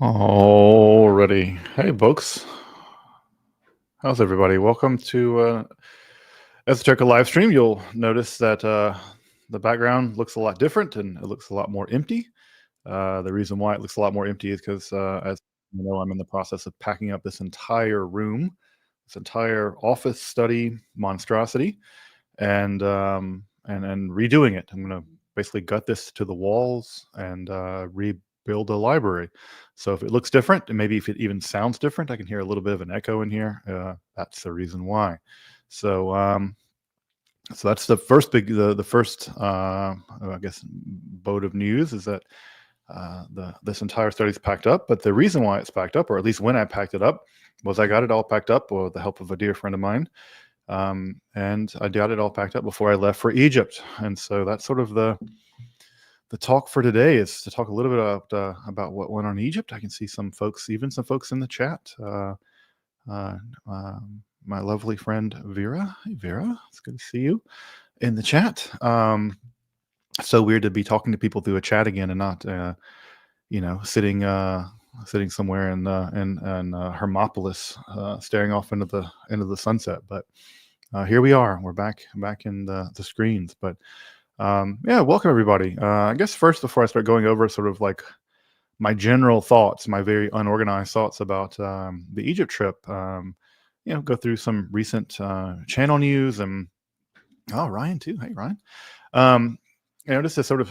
Alrighty. Hey, folks. How's everybody? Welcome to Esoterica live stream. You'll notice that the background looks a lot different and it looks a lot more empty. The reason why it looks a lot more empty is because, as you know, I'm in the process of packing up this entire room, this entire office study monstrosity, and redoing it. I'm going to basically gut this to the walls and rebuild a library. So if it looks different, and maybe if it even sounds different, I can hear a little bit of an echo in here. That's the reason why. So so that's the first the first I guess boat of news is that this entire study is packed up. But the reason why it's packed up, or at least when I packed it up, was I got it all packed up with the help of a dear friend of mine. And I got it all packed up before I left for Egypt. And so that's sort of the talk for today, is to talk a little bit about what went on in Egypt. I can see some folks, even some folks in the chat. My lovely friend Vera. Hey Vera, it's good to see you in the chat. So weird to be talking to people through a chat again and not sitting somewhere in Hermopolis, staring off into the sunset. But here we are. We're back in the screens. But yeah, welcome everybody. I guess first, before I start going over sort of like my general thoughts, my very unorganized thoughts about the Egypt trip, go through some recent channel news. And Ryan too. Hey Ryan. Just to sort of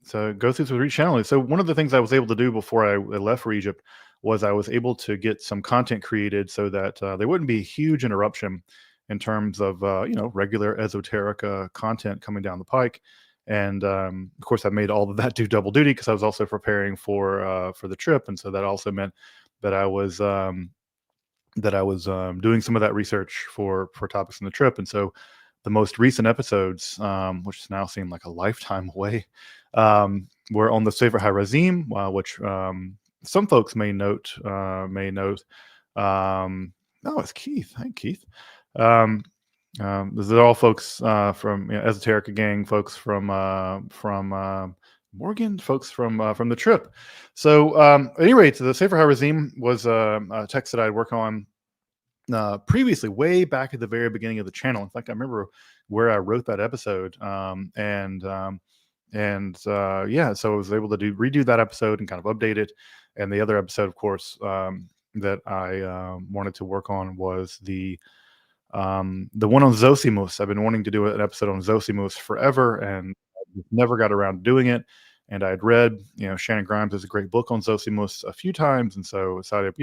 so go through some recent channel news. So one of the things I was able to do before I left for Egypt was I was able to get some content created so that there wouldn't be a huge interruption in terms of regular esoterica content coming down the pike. And of course, I made all of that do double duty because I was also preparing for the trip, and so that also meant that I was doing some of that research for topics in the trip. And so the most recent episodes, which now seem like a lifetime away, were on the Sefer HaRazim, which some folks may note. Oh, it's Keith. Hey, Keith. These are all folks from Esoterica gang, folks from Morgan, folks from the trip. So at any rate, the Sefer HaRazim was a text that I'd work on previously, way back at the very beginning of the channel. In fact, I remember where I wrote that episode, so I was able to redo that episode and kind of update it. And the other episode, of course, that I wanted to work on was the one on Zosimus. I've been wanting to do an episode on Zosimus forever, and never got around to doing it. And I had read, Shannon Grimes has a great book on Zosimus a few times, and so decided,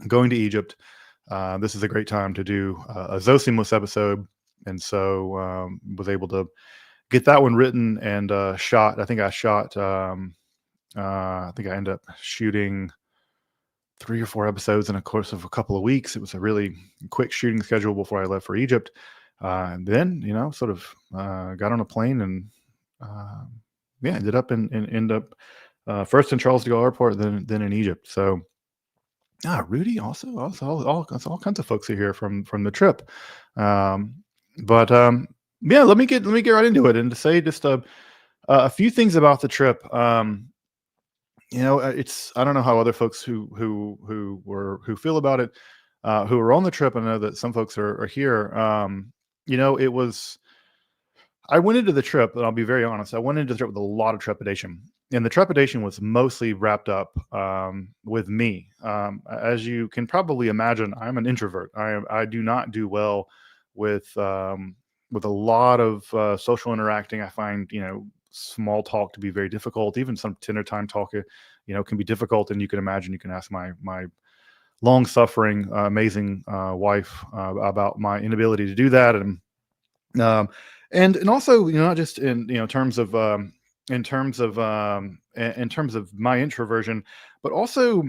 going to Egypt, this is a great time to do a Zosimus episode. And so was able to get that one written and shot. I think I ended up shooting 3 or 4 episodes in a course of a couple of weeks. It was a really quick shooting schedule before I left for Egypt. And then, got on a plane and ended up first in Charles de Gaulle Airport, then in Egypt. So Rudy also all kinds of folks are here from the trip. Let me get right into it and to say just a few things about the trip. It's, I don't know how other folks who feel about it, who are on the trip. I know that some folks are here. It was, I went into the trip, and I'll be very honest, I went into the trip with a lot of trepidation. And the trepidation was mostly wrapped up with me. As you can probably imagine, I'm an introvert. I do not do well with a lot of social interacting. I find, small talk to be very difficult. Even some dinner time talk, can be difficult. And you can imagine, you can ask my long-suffering, amazing wife about my inability to do that. And also, not just in terms of my introversion, but also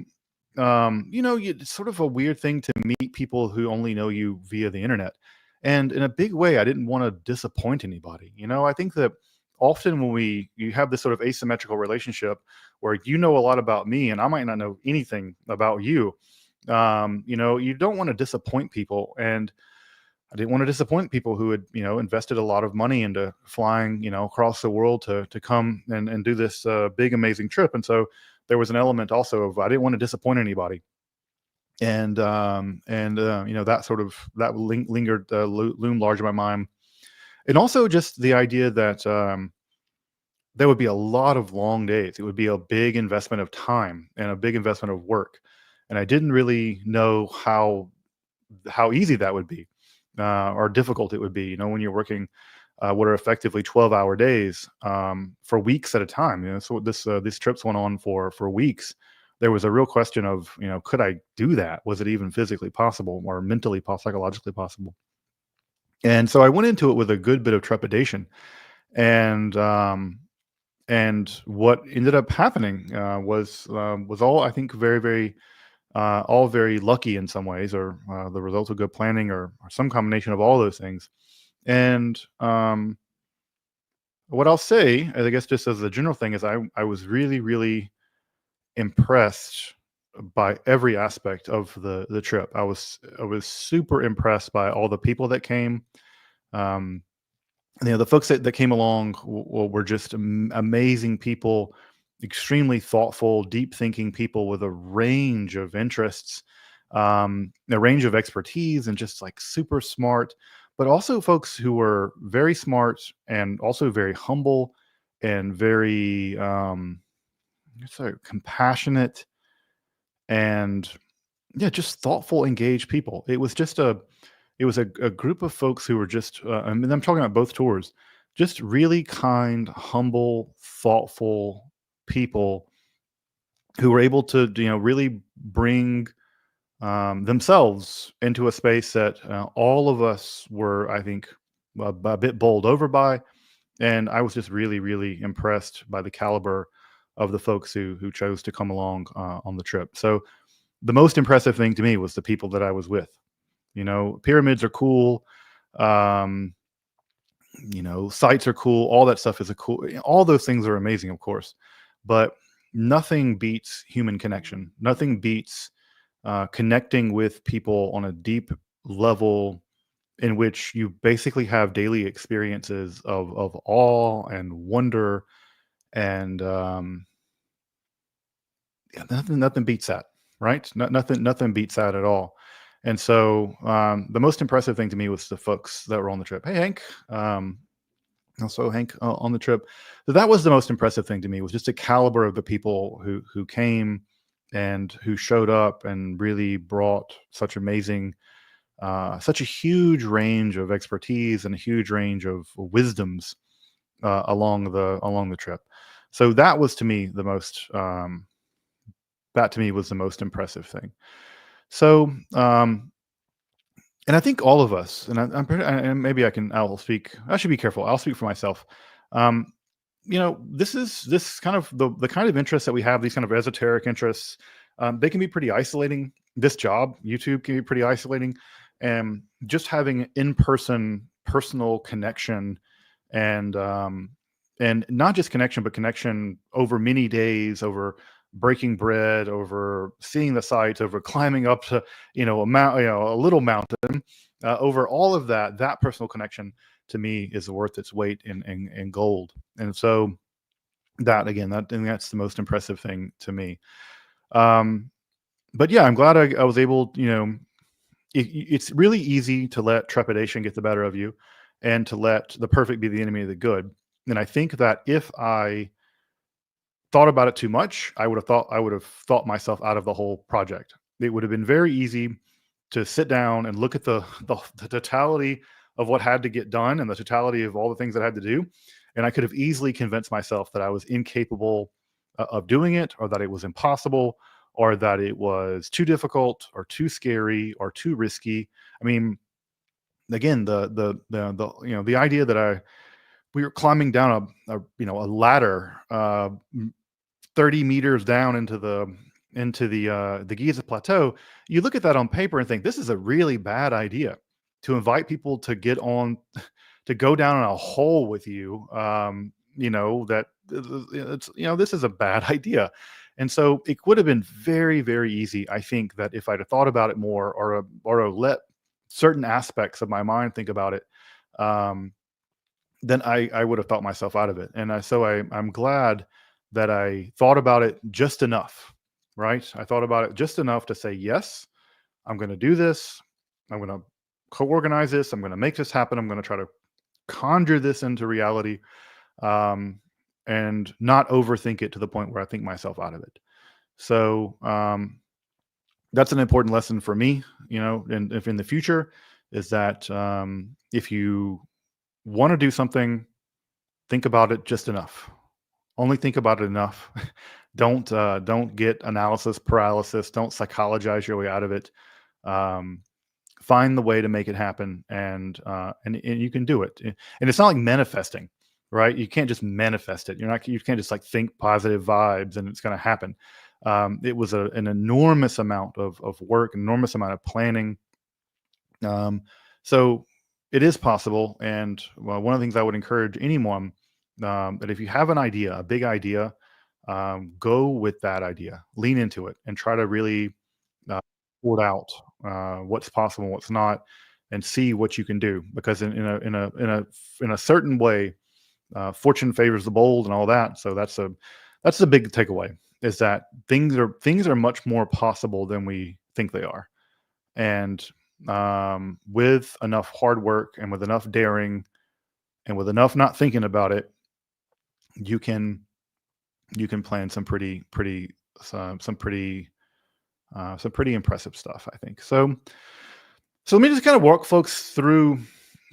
it's sort of a weird thing to meet people who only know you via the internet. And in a big way, I didn't want to disappoint anybody. I think that often when you have this sort of asymmetrical relationship where you know a lot about me and I might not know anything about you, you don't want to disappoint people. And I didn't want to disappoint people who had, invested a lot of money into flying, across the world to come and do this big, amazing trip. And so there was an element also of I didn't want to disappoint anybody, and you know, that sort of that lingered loomed large in my mind, and also just the idea that there would be a lot of long days. It would be a big investment of time and a big investment of work, and I didn't really know how easy that would be, or difficult it would be. You know, when you're working what are effectively 12-hour days for weeks at a time. You know, so these trips went on for weeks. There was a real question of, you know, could I do that? Was it even physically possible or mentally, psychologically possible? And so I went into it with a good bit of trepidation, and what ended up happening was all, I think, very all very lucky in some ways, or the result of good planning, or some combination of all those things. And what I'll say, I guess, just as a general thing, is I was really impressed by every aspect of the trip. I was super impressed by all the people that came. Um, you know, the folks that came along were just amazing people, extremely thoughtful, deep thinking people with a range of interests, a range of expertise, and just like super smart, but also folks who were very smart and also very humble and very compassionate, and yeah, just thoughtful, engaged people. It was a group of folks who were just, I mean, I'm talking about both tours, just really kind, humble, thoughtful people who were able to, you know, really bring themselves into a space that all of us were, I think, a bit bowled over by. And I was just really impressed by the caliber of the folks who chose to come along on the trip. So the most impressive thing to me was the people that I was with. You know, pyramids are cool. Um, you know, sites are cool. All that stuff is a cool. All those things are amazing, of course, but nothing beats human connection. Nothing beats connecting with people on a deep level in which you basically have daily experiences of awe and wonder, and yeah, nothing beats that, right? Nothing beats that at all. And so the most impressive thing to me was the folks that were on the trip. Hey, Hank. Also Hank on the trip. So that was the most impressive thing to me, was just the caliber of the people who came and who showed up and really brought such a huge range of expertise and a huge range of wisdoms along the trip. So that was to me the most that to me was the most impressive thing. So, and I think all of us, and and maybe I'll speak. I should be careful. I'll speak for myself. Um, you know, this kind of the kind of interests that we have, these kind of esoteric interests, they can be pretty isolating. This job, YouTube, can be pretty isolating, and just having in-person personal connection, and not just connection, but connection over many days, over breaking bread, over seeing the sights, over climbing up to, you know, a little mountain, over all of that personal connection, to me, is worth its weight in gold. And so that, again, and that's the most impressive thing to me. But yeah, I'm glad I was able, you know, it's really easy to let trepidation get the better of you, and to let the perfect be the enemy of the good. And I think that if I thought about it too much, I would have thought myself out of the whole project. It would have been very easy to sit down and look at the totality of what had to get done, and the totality of all the things that I had to do, and I could have easily convinced myself that I was incapable of doing it, or that it was impossible, or that it was too difficult, or too scary, or too risky. I mean, again, the you know, the idea that we were climbing down a ladder 30 meters down into the Giza plateau. You look at that on paper and think, this is a really bad idea, to invite people to get on to go down in a hole with you. You know, that it's, you know, this is a bad idea. And so it would have been very easy, I think, that if I'd have thought about it more, or let certain aspects of my mind think about it, then I would have thought myself out of it. And I'm glad that I thought about it just enough, right? I thought about it just enough to say, yes, I'm going to do this. I'm going to co-organize this. I'm going to make this happen. I'm going to try to conjure this into reality, um, and not overthink it to the point where I think myself out of it. So that's an important lesson for me, and if in the future is that if you want to do something, think about it just enough. Only think about it enough. Don't get analysis paralysis. Don't psychologize your way out of it. Um, Find the way to make it happen, and you can do it. And it's not like manifesting, right? You can't just manifest it. You can't just like think positive vibes and it's going to happen. It was an enormous amount of work, enormous amount of planning. So it is possible. And well, one of the things I would encourage anyone, that if you have an idea, a big idea, go with that idea, lean into it, and try to really uh, sort out what's possible, what's not, and see what you can do. Because in a certain way, fortune favors the bold and all that. So that's the big takeaway, is that things are much more possible than we think they are. And with enough hard work and with enough daring and with enough not thinking about it, you can plan some pretty impressive stuff, I think. So let me just kind of walk folks through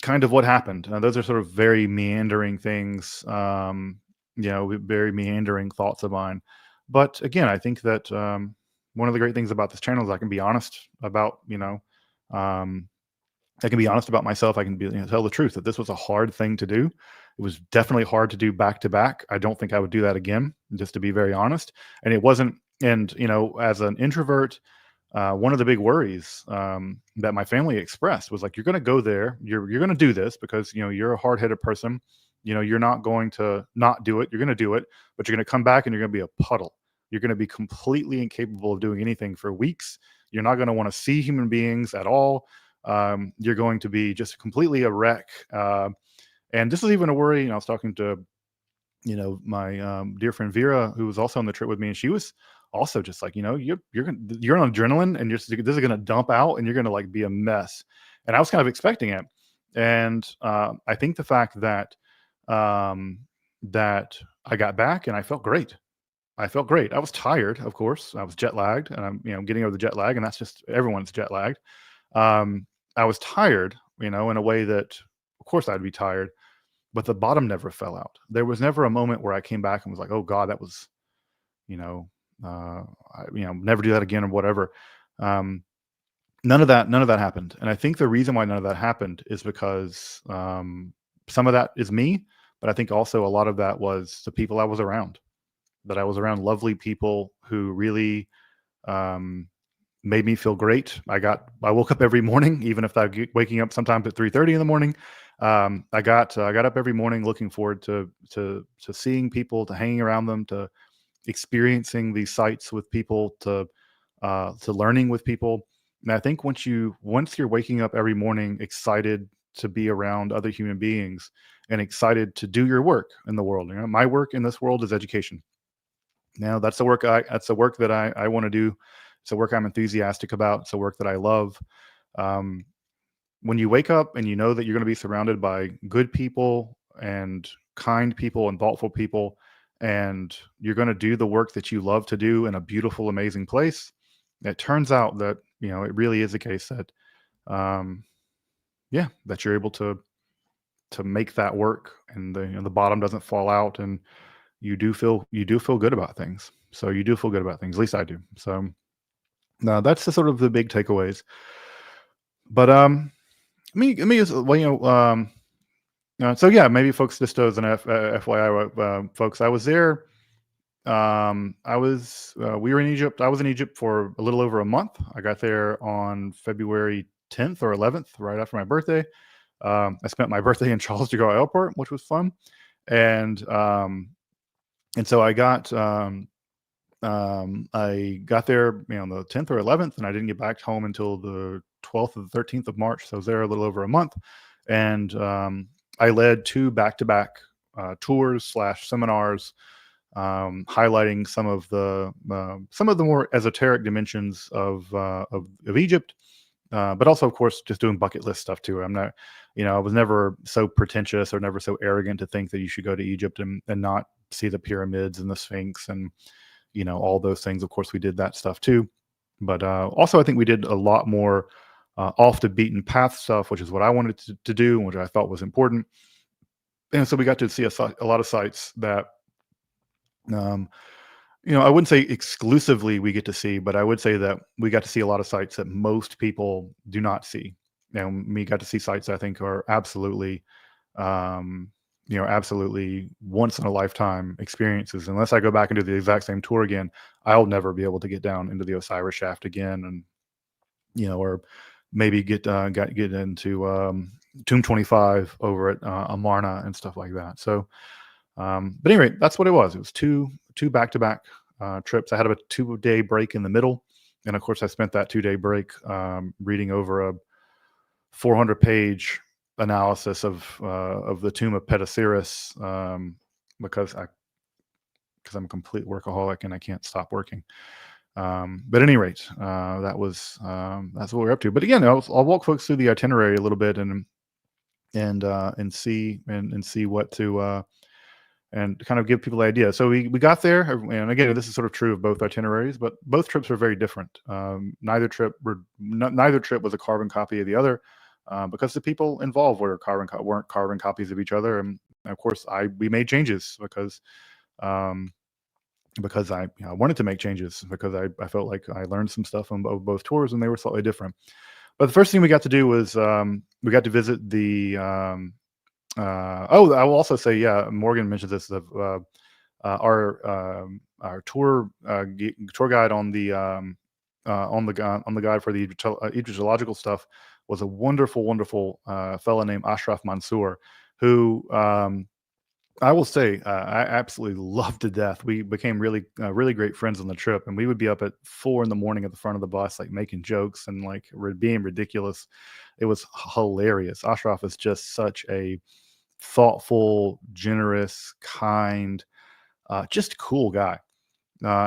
kind of what happened. Those are sort of very meandering things, very meandering thoughts of mine. But again, I think that one of the great things about this channel is I can be honest about, um, I can be honest about myself. I can tell the truth that this was a hard thing to do. It was definitely hard to do back to back. I don't think I would do that again, just to be very honest. And it wasn't. And as an introvert, one of the big worries that my family expressed was like, "You're going to go there. You're going to do this because you're a hard headed person. You're not going to not do it. You're going to do it, but you're going to come back and you're going to be a puddle. You're going to be completely incapable of doing anything for weeks. You're not going to want to see human beings at all. You're going to be just completely a wreck." And this is even a worry. I was talking to my dear friend Vera, who was also on the trip with me, and she was also just like, you're on adrenaline, and this is going to dump out, and you're going to like be a mess. And I was kind of expecting it. And I think the fact that that I got back and I felt great. I felt great. I was tired, of course. I was jet lagged, and I'm getting over the jet lag, and that's just everyone's jet lagged. I was tired, in a way that, of course, I'd be tired, but the bottom never fell out. There was never a moment where I came back and was like, "Oh God, that was, never do that again," or whatever. None of that happened. And I think the reason why none of that happened is because some of that is me, but I think also a lot of that was the people I was around. That I was around lovely people who really made me feel great. I woke up every morning, even if I'm waking up sometimes at 3:30 in the morning. I got up every morning looking forward to seeing people, to hanging around them, to experiencing these sites with people, to learning with people. And I think once you're waking up every morning excited to be around other human beings and excited to do your work in the world. My work in this world is education. Now that's the work that I want to do. It's a work I'm enthusiastic about. It's a work that I love. When you wake up and you know that you're going to be surrounded by good people and kind people and thoughtful people, and you're going to do the work that you love to do in a beautiful, amazing place, it turns out that, it really is a case that, that you're able to make that work, and the bottom doesn't fall out, and you do feel good about things. So you do feel good about things. At least I do. So now that's the sort of the big takeaways. But let me just, so yeah, maybe folks, just as an FYI, folks, I was there. We were in Egypt. I was in Egypt for a little over a month. I got there on February 10th or 11th, right after my birthday. I spent my birthday in Charles de Gaulle Airport, which was fun. And so I got there, the 10th or 11th, and I didn't get back home until the 12th or the 13th of March. So I was there a little over a month. And I led 2 back-to-back tours / seminars highlighting some of the more esoteric dimensions of Egypt, but also, of course, just doing bucket list stuff too. I'm not, I was never so pretentious or never so arrogant to think that you should go to Egypt and not see the pyramids and the Sphinx and all those things. Of course, we did that stuff too, but also I think we did a lot more off the beaten path stuff, which is what I wanted to do and which I thought was important. And so we got to see a lot of sites that, um, I wouldn't say exclusively we get to see, but I would say that we got to see a lot of sites that most people do not see. And we got to see sites I think are absolutely, absolutely once in a lifetime experiences. Unless I go back and do the exact same tour again, I'll never be able to get down into the Osiris shaft again, and or maybe get into Tomb 25 over at Amarna and stuff like that. So, but anyway, that's what it was. It was two back-to-back trips. I had a 2-day break in the middle, and of course, I spent that 2-day break reading over a 400-page analysis of the tomb of Petasiris, because I'm a complete workaholic and I can't stop working. But at any rate, that's what we're up to. But again, I'll walk folks through the itinerary a little bit and see what to and kind of give people the idea. So we got there, and again, this is sort of true of both itineraries, but both trips were very different. Neither trip was a carbon copy of the other, because the people involved weren't carbon copies of each other. And of course, we made changes because I wanted to make changes, because I felt like I learned some stuff on both tours and they were slightly different. But the first thing we got to do was we got to visit the I will also say, yeah, Morgan mentioned this, of our tour guide on the guide for the Egyptological stuff was a wonderful fellow named Ashraf Mansour, who I will say I absolutely loved to death. We became really great friends on the trip, and we would be up at 4 a.m. at the front of the bus, like making jokes and like being ridiculous. It was hilarious. Ashraf is just such a thoughtful, generous, kind, just cool guy.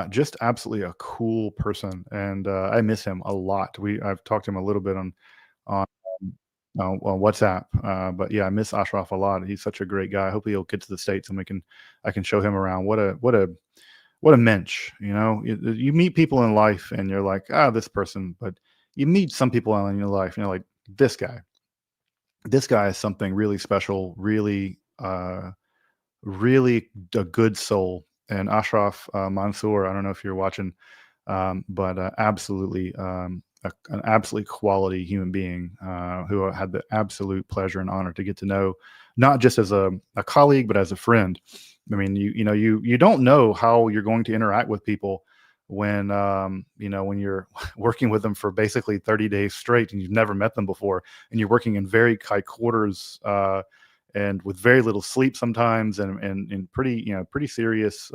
Just absolutely a cool person, and I miss him a lot. I've talked to him a little bit on WhatsApp, but yeah, I miss Ashraf a lot. He's such a great guy. I hope he'll get to the States and I can show him around. What a mensch. You meet people in life and you're like, this person, but you meet some people in your life and you're like, this guy is something really special, really really a good soul. And Ashraf Mansour, I don't know if you're watching, but absolutely an absolutely quality human being, who I had the absolute pleasure and honor to get to know, not just as a colleague, but as a friend. I mean, you don't know how you're going to interact with people when when you're working with them for basically 30 days straight and you've never met them before, and you're working in very tight quarters, and with very little sleep sometimes, and pretty serious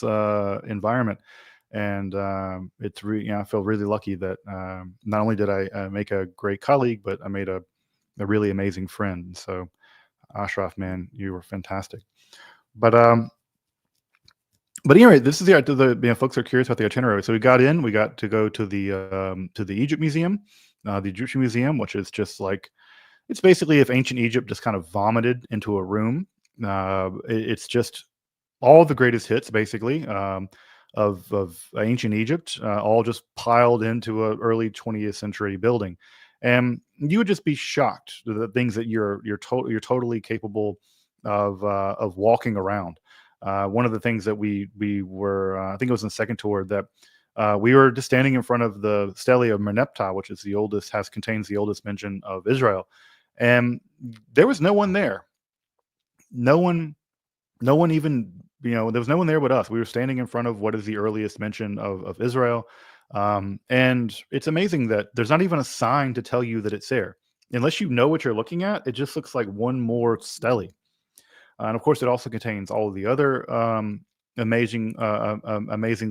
environment. And it's really, I feel really lucky that not only did I make a great colleague, but I made a really amazing friend. So Ashraf, man, you were fantastic. But anyway, this is the folks are curious about the itinerary. So we got to go to the Egypt Museum, the Egyptian Museum, which is just like, it's basically if ancient Egypt just kind of vomited into a room. It's just all the greatest hits, basically, of ancient Egypt, all just piled into a early 20th century building, and you would just be shocked at the things that you're totally capable of walking around. One of the things that we were, I think it was in the second tour, that we were just standing in front of the Stele of Merneptah, which is contains the oldest mention of Israel, and there was no one there. No one even, there was no one there but us. We were standing in front of what is the earliest mention of Israel. And it's amazing that there's not even a sign to tell you that it's there. Unless you know what you're looking at, it just looks like one more stele. And of course, it also contains all of the other amazing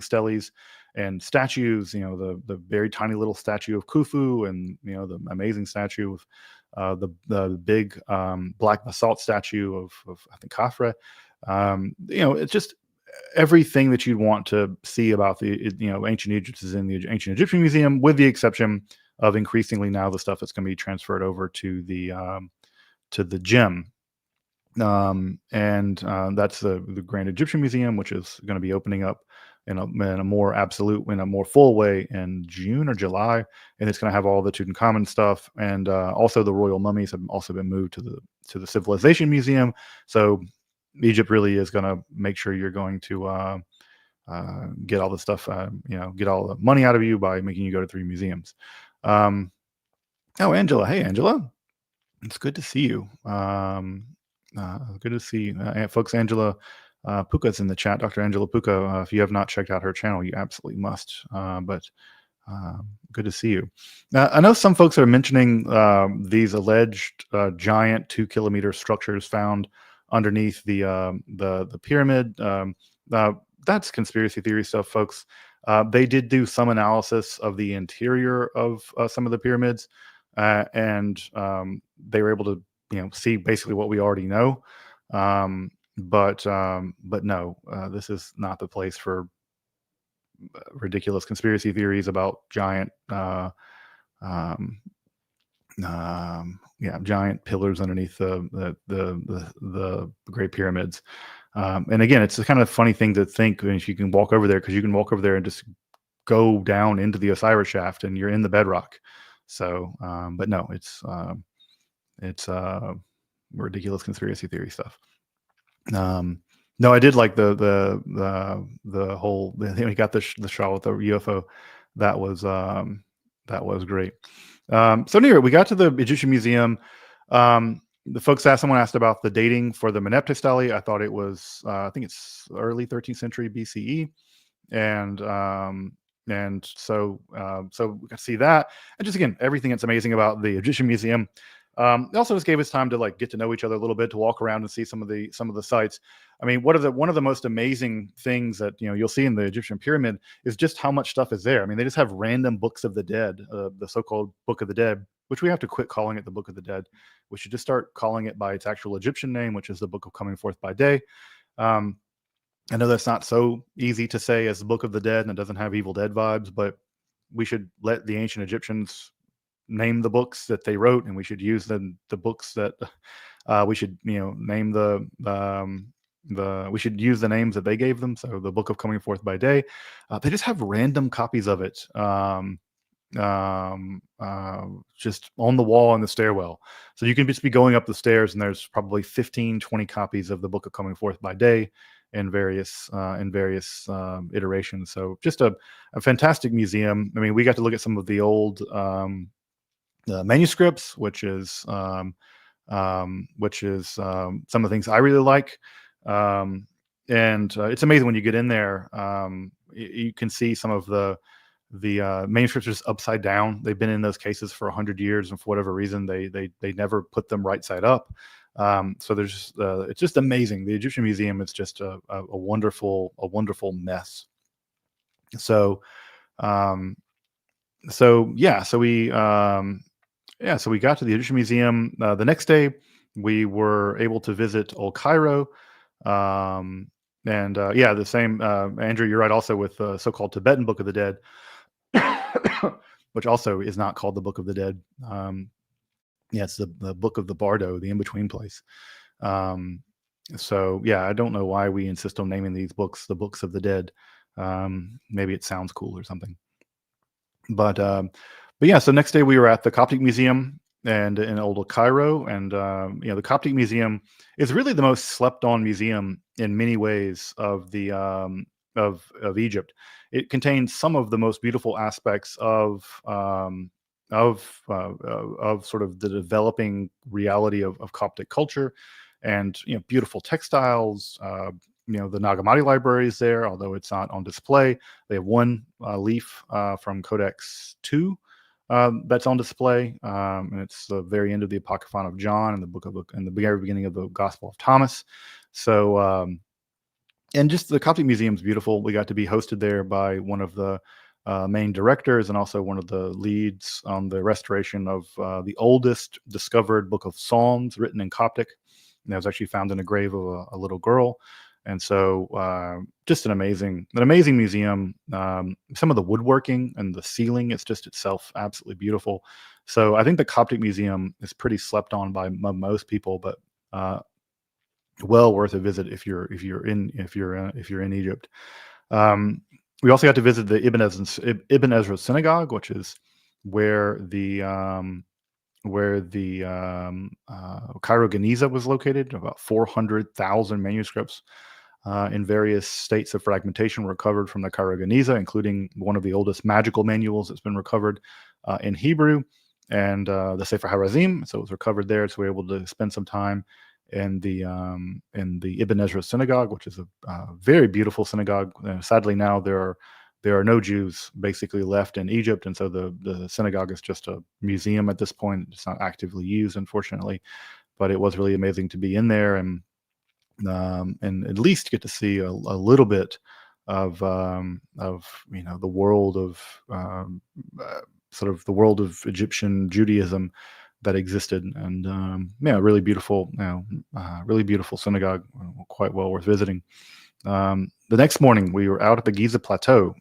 steles and statues. The very tiny little statue of Khufu, and the amazing statue of the big black basalt statue of I think Khafre. It's just everything that you'd want to see about the ancient Egypt is in the ancient Egyptian museum, with the exception of increasingly now the stuff that's going to be transferred over to the gym. And that's the Grand Egyptian Museum, which is going to be opening up in a more absolute, in a more full way in June or July, and it's going to have all the Tutankhamun stuff, and also the royal mummies have also been moved to the Civilization Museum. So Egypt really is going to make sure you're going to get all the stuff, get all the money out of you by making you go to 3 museums. Oh, Angela, hey Angela, it's good to see you. Good to see folks. Angela Puka's in the chat. Dr. Angela Puka. If you have not checked out her channel, you absolutely must. But good to see you. I know some folks are mentioning these alleged giant 2-kilometer structures found underneath the pyramid. That's conspiracy theory stuff, folks. They did do some analysis of the interior of some of the pyramids, and they were able to see basically what we already know. But no, this is not the place for ridiculous conspiracy theories about giant giant pillars underneath the Great Pyramids. And again, it's a kind of funny thing to think, if you can walk over there, because you can walk over there and just go down into the Osiris shaft and you're in the bedrock. So but no, it's ridiculous conspiracy theory stuff. No, I did like the whole, we got the shot with the UFO. That was great. So anyway, we got to the Egyptian Museum. Someone asked about the dating for the Meneptah stele. I thought it was, I think it's early 13th century BCE. And so we got to see that, and just again, everything that's amazing about the Egyptian Museum. It also just gave us time to get to know each other a little bit, to walk around and see some of the sites. I mean, one of the most amazing things that you'll see in the Egyptian pyramid is just how much stuff is there. I mean, they just have random books of the dead, the so-called Book of the Dead, which we have to quit calling it the Book of the Dead. We should just start calling it by its actual Egyptian name, which is the Book of Coming Forth by Day. I know that's not so easy to say as the Book of the Dead, and it doesn't have Evil Dead vibes, but we should let the ancient Egyptians name the books that they wrote, and we should use the books that we should name we should use the names that they gave them. So the Book of Coming Forth by Day, they just have random copies of it just on the wall in the stairwell. So you can just be going up the stairs and there's probably 15-20 copies of the Book of Coming Forth by Day in various iterations. So just a fantastic museum. I mean, we got to look at some of the old manuscripts, which is some of the things I really like. And it's amazing when you get in there. You can see some of the manuscripts are just upside down. They've been in those cases for 100 years, and for whatever reason, they never put them right side up. So there's it's just amazing. The Egyptian Museum is just a wonderful mess. So we got to the Egyptian Museum. The next day, we were able to visit Old Cairo. The same, Andrew, you're right, also with the so-called Tibetan Book of the Dead, which also is not called the Book of the Dead. It's the Book of the Bardo, the in-between place. I don't know why we insist on naming these books the Books of the Dead. Maybe it sounds cool or something. So next day we were at the Coptic Museum and in Old Cairo, and the Coptic Museum is really the most slept-on museum in many ways of the of Egypt. It contains some of the most beautiful aspects of sort of the developing reality of Coptic culture, and beautiful textiles. The Nag Hammadi library is there, although it's not on display. They have one leaf from Codex 2 that's on display, and it's the very end of the Apocryphon of John and the very beginning of the Gospel of Thomas. So, and just the Coptic Museum is beautiful. We got to be hosted there by one of the main directors and also one of the leads on the restoration of the oldest discovered book of Psalms written in Coptic. that was actually found in a grave of a little girl. And so, just an amazing museum. Some of the woodworking and the ceiling is just itself absolutely beautiful. So I think the Coptic Museum is pretty slept on by most people, but well worth a visit if you're in Egypt. We also got to visit the Ibn Ezra synagogue, which is where the Cairo Geniza was located. About 400,000 manuscripts in various states of fragmentation were recovered from the Cairo Geniza, including one of the oldest magical manuals that's been recovered in Hebrew, and the Sefer HaRazim. So it was recovered there. So we were able to spend some time in the Ibn Ezra synagogue, which is a very beautiful synagogue. Sadly, now there are no Jews basically left in Egypt, and so the synagogue is just a museum at this point. It's not actively used, unfortunately, but it was really amazing to be in there and at least get to see a little bit of the world of sort of the world of Egyptian Judaism that existed. And really beautiful, really beautiful synagogue, quite well worth visiting. The next morning we were out at the Giza Plateau,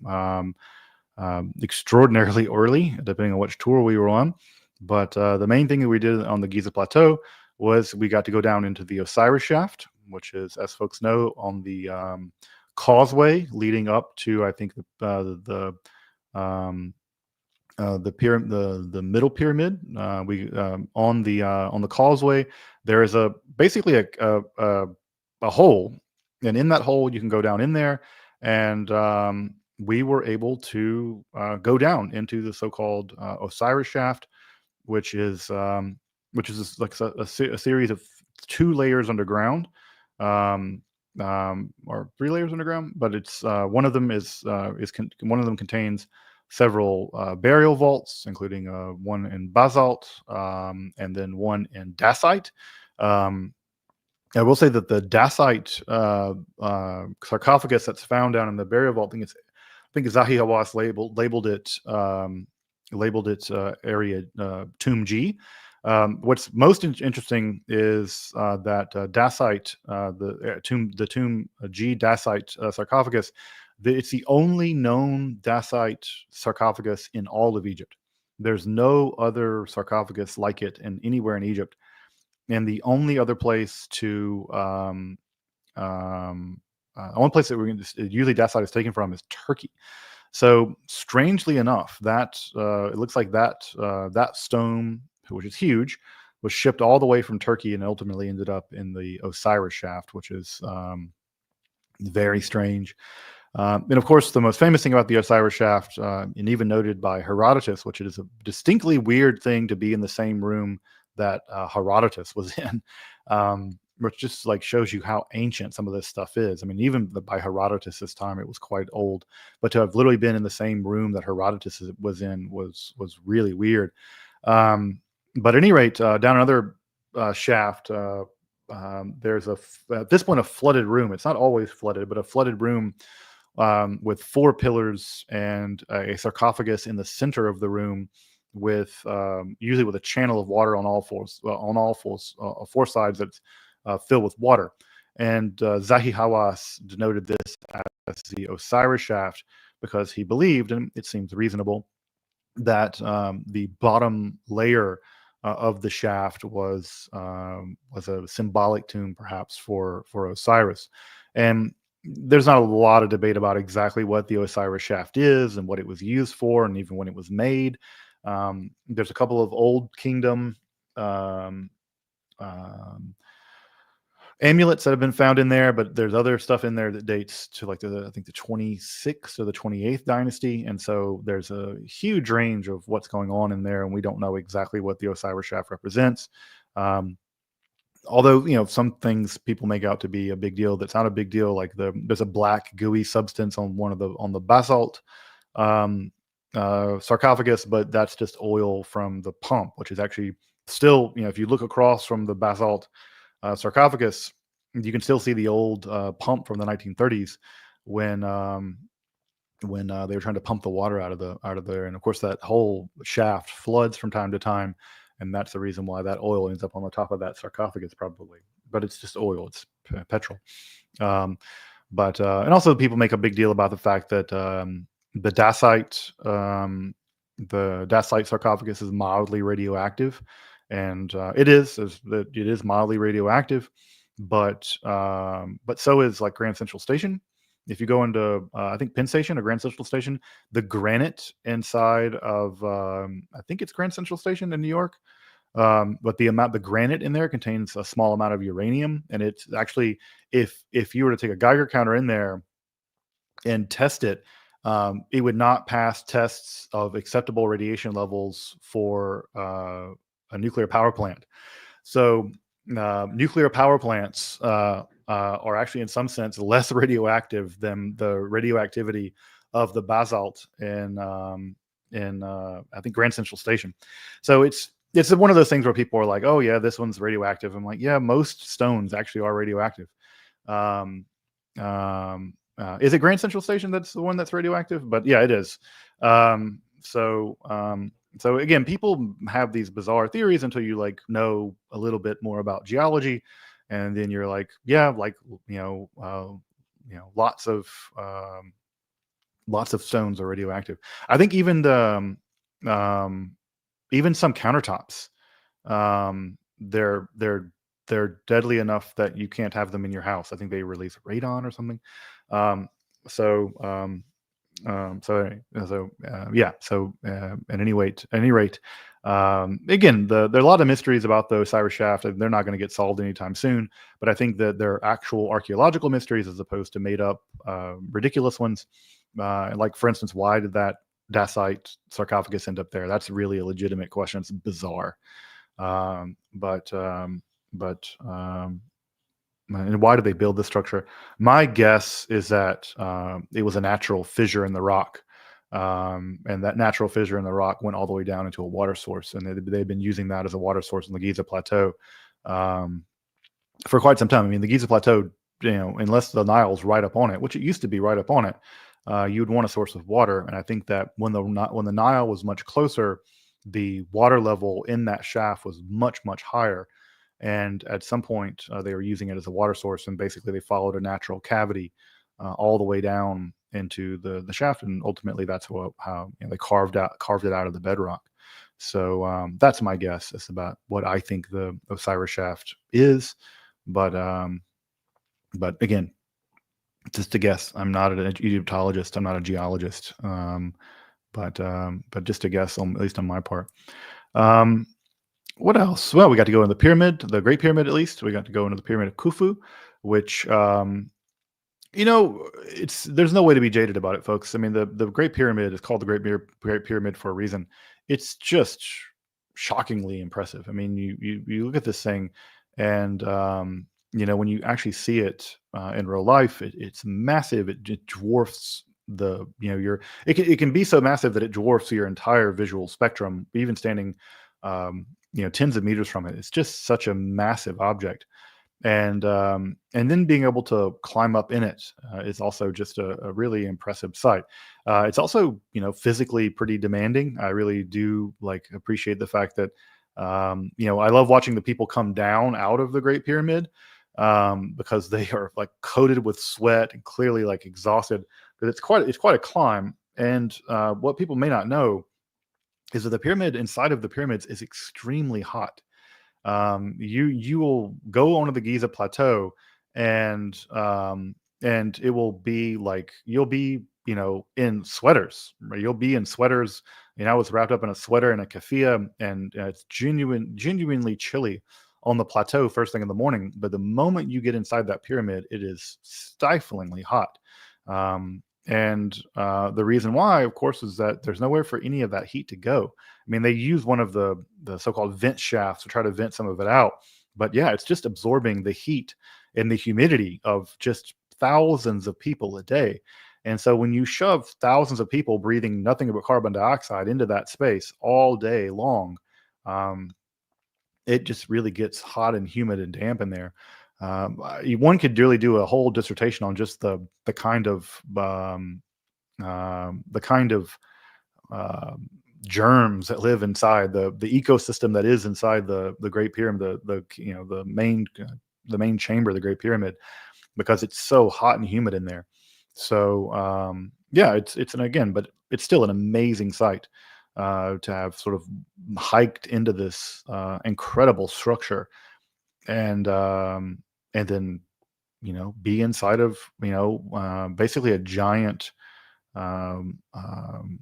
extraordinarily early, depending on which tour we were on. But the main thing that we did on the Giza Plateau was we got to go down into the Osiris Shaft, which is, as folks know, on the causeway leading up to, I think, the middle pyramid. On the causeway there is basically a hole, and in that hole you can go down in there, and we were able to go down into the so-called Osiris Shaft, which is like a series of 2 layers underground, or 3 layers underground, but it's one of them one of them contains several burial vaults, including one in basalt, and then one in dacite. I will say that the dacite sarcophagus that's found down in the burial vault, I think Zahi Hawass labeled it area Tomb G. What's most interesting is that dacite, the Tomb G dacite sarcophagus. It's the only known dacite sarcophagus in all of Egypt. There's no other sarcophagus like it anywhere in Egypt, and the only other place only place that usually dacite is taken from is Turkey. So strangely enough, that it looks like that stone, which is huge, was shipped all the way from Turkey and ultimately ended up in the Osiris Shaft, which is very strange. And of course, the most famous thing about the Osiris Shaft, and even noted by Herodotus, which is a distinctly weird thing to be in the same room that Herodotus was in, which just like shows you how ancient some of this stuff is. I mean, even by Herodotus's time, it was quite old, but to have literally been in the same room that Herodotus was in was really weird. But at any rate, down another shaft, there's at this point a flooded room. It's not always flooded, but a flooded room with 4 pillars and a sarcophagus in the center of the room, with usually with a channel of water on all four sides that's filled with water. And Zahi Hawass denoted this as the Osiris Shaft because he believed, and it seems reasonable, that the bottom layer of the shaft was a symbolic tomb, perhaps for Osiris. And there's not a lot of debate about exactly what the Osiris Shaft is and what it was used for, and even when it was made. There's a couple of Old Kingdom amulets that have been found in there, but there's other stuff in there that dates to like I think the 26th or the 28th dynasty, and so there's a huge range of what's going on in there, and we don't know exactly what the Osiris Shaft represents. Although some things people make out to be a big deal, that's not a big deal. Like there's a black gooey substance on the basalt sarcophagus, but that's just oil from the pump, which is actually still, if you look across from the basalt sarcophagus, you can still see the old pump from the 1930s when they were trying to pump the water out of there. And of course, that whole shaft floods from time to time, and that's the reason why that oil ends up on the top of that sarcophagus, probably. but it's just oil. It's petrol. Um, and also people make a big deal about the fact that the dacite, the dacite sarcophagus is mildly radioactive, and it is mildly radioactive, but so is like Grand Central Station. If you go into I think Penn Station or Grand Central Station, the granite inside of I think it's Grand Central Station in New York, but the granite in there contains a small amount of uranium, and it's actually, if you were to take a Geiger counter in there and test it, it would not pass tests of acceptable radiation levels for a nuclear power plant. So nuclear power plants are actually, in some sense, less radioactive than the radioactivity of the basalt in I think Grand Central Station. So it's one of those things where people are like, "Oh yeah, this one's radioactive." I'm like, "Yeah, most stones actually are radioactive." Um, is it Grand Central Station that's the one that's radioactive? But yeah, it is. So again, people have these bizarre theories until you like know a little bit more about geology, and then you're like, yeah, like lots of stones are radioactive. I think even even some countertops, they're deadly enough that you can't have them in your house. I think they release radon or something. Um, so um, yeah. So at any rate, again, there are a lot of mysteries about the Osiris shaft, and they're not going to get solved anytime soon. But I think that they're actual archaeological mysteries as opposed to made up, ridiculous ones. Like, for instance, why did that dacite sarcophagus end up there? That's really a legitimate question. It's bizarre. Um, but um, but and why did they build this structure? My guess is that it was a natural fissure in the rock, and that natural fissure in the rock went all the way down into a water source, and they've been using that as a water source in the Giza Plateau um, for quite some time. I mean, the Giza Plateau, unless the Nile's right up on it, which it used to be right up on it, you'd want a source of water. And I think that when the Nile was much closer, the water level in that shaft was much higher. And at some point, they were using it as a water source, and basically they followed a natural cavity all the way down into the shaft, and ultimately that's how they carved it out of the bedrock. So that's my guess. It's about what I think the Osiris shaft is, but again, just a guess. I'm not an Egyptologist. I'm not a geologist. But just a guess, at least on my part. What else? Well, we got to go in the pyramid, the Great Pyramid. At least we got to go into the Pyramid of Khufu, which there's no way to be jaded about it, folks. I mean, the Great Pyramid is called the Great Pyramid for a reason. It's just shockingly impressive. I mean, you look at this thing, and when you actually see it in real life, it's massive. It dwarfs it can be so massive that it dwarfs your entire visual spectrum, even standing tens of meters from it. It's just such a massive object. And then being able to climb up in it is also just a really impressive sight. It's also physically pretty demanding. I really do appreciate the fact that I love watching the people come down out of the Great Pyramid, because they are coated with sweat and clearly exhausted, because it's quite a climb. And what people may not know is that the pyramid inside of the pyramids is extremely hot. You will go onto the Giza plateau, and it will be you'll be in sweaters. Right? You'll be in sweaters. I was wrapped up in a sweater and a keffiyeh, and it's genuinely chilly on the plateau first thing in the morning. But the moment you get inside that pyramid, it is stiflingly hot. And the reason why, of course, is that there's nowhere for any of that heat to go. I mean, they use one of the so-called vent shafts to try to vent some of it out. But yeah, it's just absorbing the heat and the humidity of just thousands of people a day. And so when you shove thousands of people breathing nothing but carbon dioxide into that space all day long, it just really gets hot and humid and damp in there. One could really do a whole dissertation on just the kind of germs that live inside the ecosystem that is inside the Great Pyramid, the main main chamber of the Great Pyramid, because it's so hot and humid in there. So yeah, but it's still an amazing sight to have sort of hiked into this incredible structure, and then be inside of basically a giant um, um,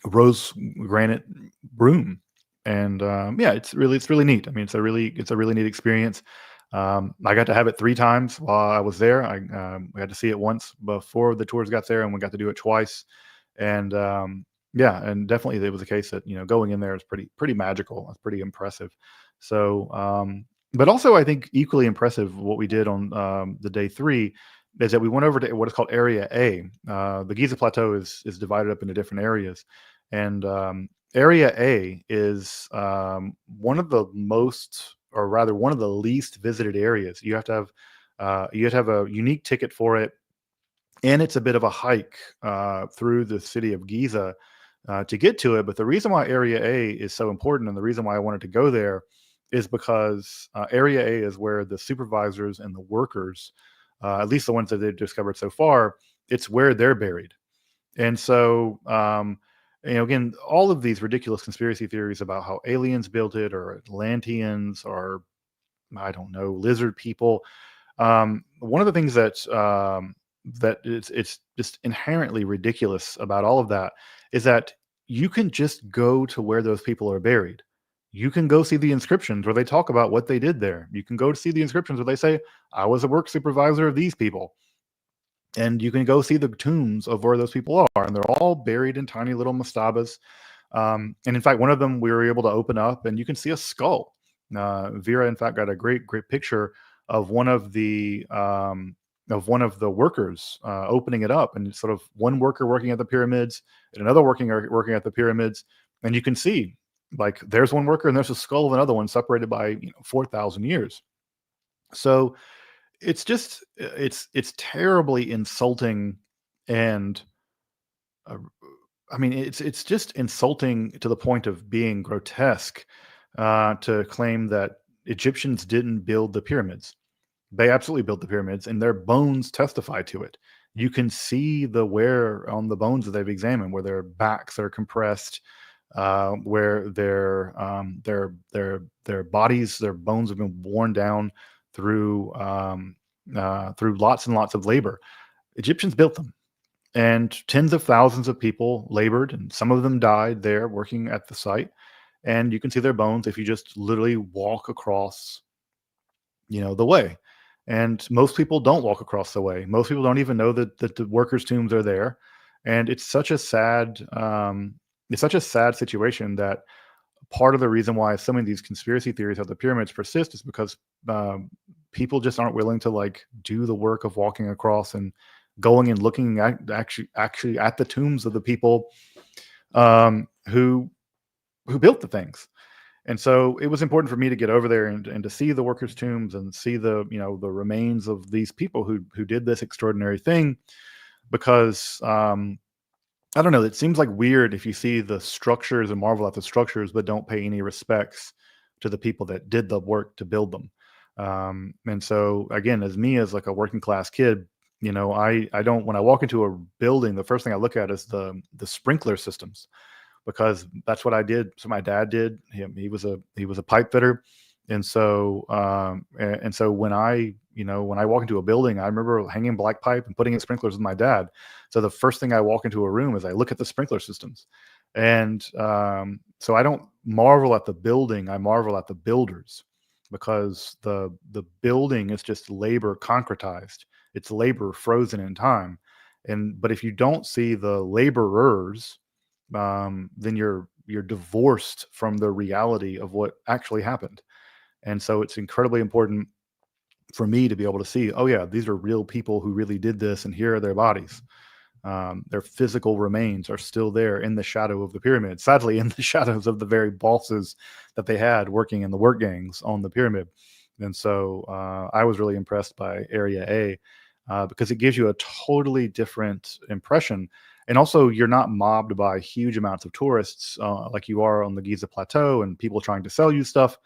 rose granite room. And yeah, it's really neat. I mean, it's a really neat experience. I got to have it 3 times while I was there. We had to see it once before the tours got there, and we got to do it twice. And yeah, and definitely it was a case that going in there is pretty magical. It's pretty impressive. So, but also I think equally impressive what we did on the day 3 is that we went over to what is called Area A. The Giza Plateau is divided up into different areas, and Area A is one of the most, or rather, one of the least visited areas. You have to have a unique ticket for it, and it's a bit of a hike through the city of Giza to get to it. But the reason why Area A is so important, and the reason why I wanted to go there, is because Area A is where the supervisors and the workers, at least the ones that they've discovered so far, it's where they're buried. And so, again, all of these ridiculous conspiracy theories about how aliens built it, or Atlanteans, or I don't know, lizard people. One of the things that it's just inherently ridiculous about all of that is that you can just go to where those people are buried. You can go see the inscriptions where they talk about what they did there. You can go to see the inscriptions where they say, "I was a work supervisor of these people." And you can go see the tombs of where those people are, and they're all buried in tiny little mastabas. And in fact, one of them we were able to open up, and you can see a skull. Vera, in fact, got a great picture of one of the workers opening it up, and it's sort of one worker working at the pyramids and another working at the pyramids, and you can see, like, there's one worker and there's a skull of another one separated by 4,000 years. So it's terribly insulting, and uh, I mean, it's just insulting to the point of being grotesque to claim that Egyptians didn't build the pyramids. They absolutely built the pyramids, and their bones testify to it. You can see the wear on the bones that they've examined, where their backs are compressed, where their bodies, their bones have been worn down through lots and lots of labor. Egyptians built them, and tens of thousands of people labored, and some of them died there working at the site. And you can see their bones if you just literally walk across, the way. And most people don't walk across the way. Most people don't even know that the workers' tombs are there. And it's such a sad situation that part of the reason why some of these conspiracy theories of the pyramids persist is because people just aren't willing to, like, do the work of walking across and going and looking at actually at the tombs of the people who built the things. And so it was important for me to get over there and to see the workers' tombs and see the remains of these people who did this extraordinary thing, because I don't know, it seems like weird if you see the structures and marvel at the structures, but don't pay any respects to the people that did the work to build them. And so again, as like a working class kid, I don't, when I walk into a building, the first thing I look at is the sprinkler systems, because that's what I did. So my dad did. He was a pipe fitter, and so when I walk into a building, I remember hanging black pipe and putting in sprinklers with my dad. So the first thing I walk into a room is I look at the sprinkler systems, and so I don't marvel at the building. I marvel at the builders, because the building is just labor concretized. It's labor frozen in time, but if you don't see the laborers, then you're divorced from the reality of what actually happened. And so it's incredibly important for me to be able to see, oh yeah, these are real people who really did this, and here are their bodies. Their physical remains are still there in the shadow of the pyramid, sadly in the shadows of the very bosses that they had working in the work gangs on the pyramid. And so I was really impressed by Area A, because it gives you a totally different impression. And also, you're not mobbed by huge amounts of tourists like you are on the Giza Plateau, and people trying to sell you stuff.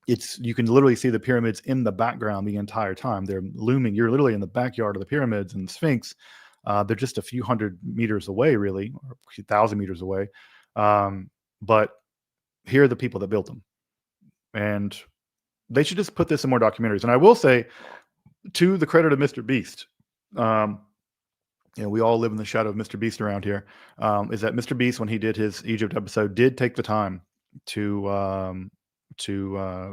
you can literally see the pyramids in the background the entire time. They're looming. You're literally in the backyard of the pyramids and the Sphinx. They're just a few hundred meters away, really, or a few thousand meters away. But here are the people that built them, and they should just put this in more documentaries. And I will say, to the credit of Mr. Beast, we all live in the shadow of Mr. Beast around here. Is that Mr. Beast, when he did his Egypt episode, did take the time to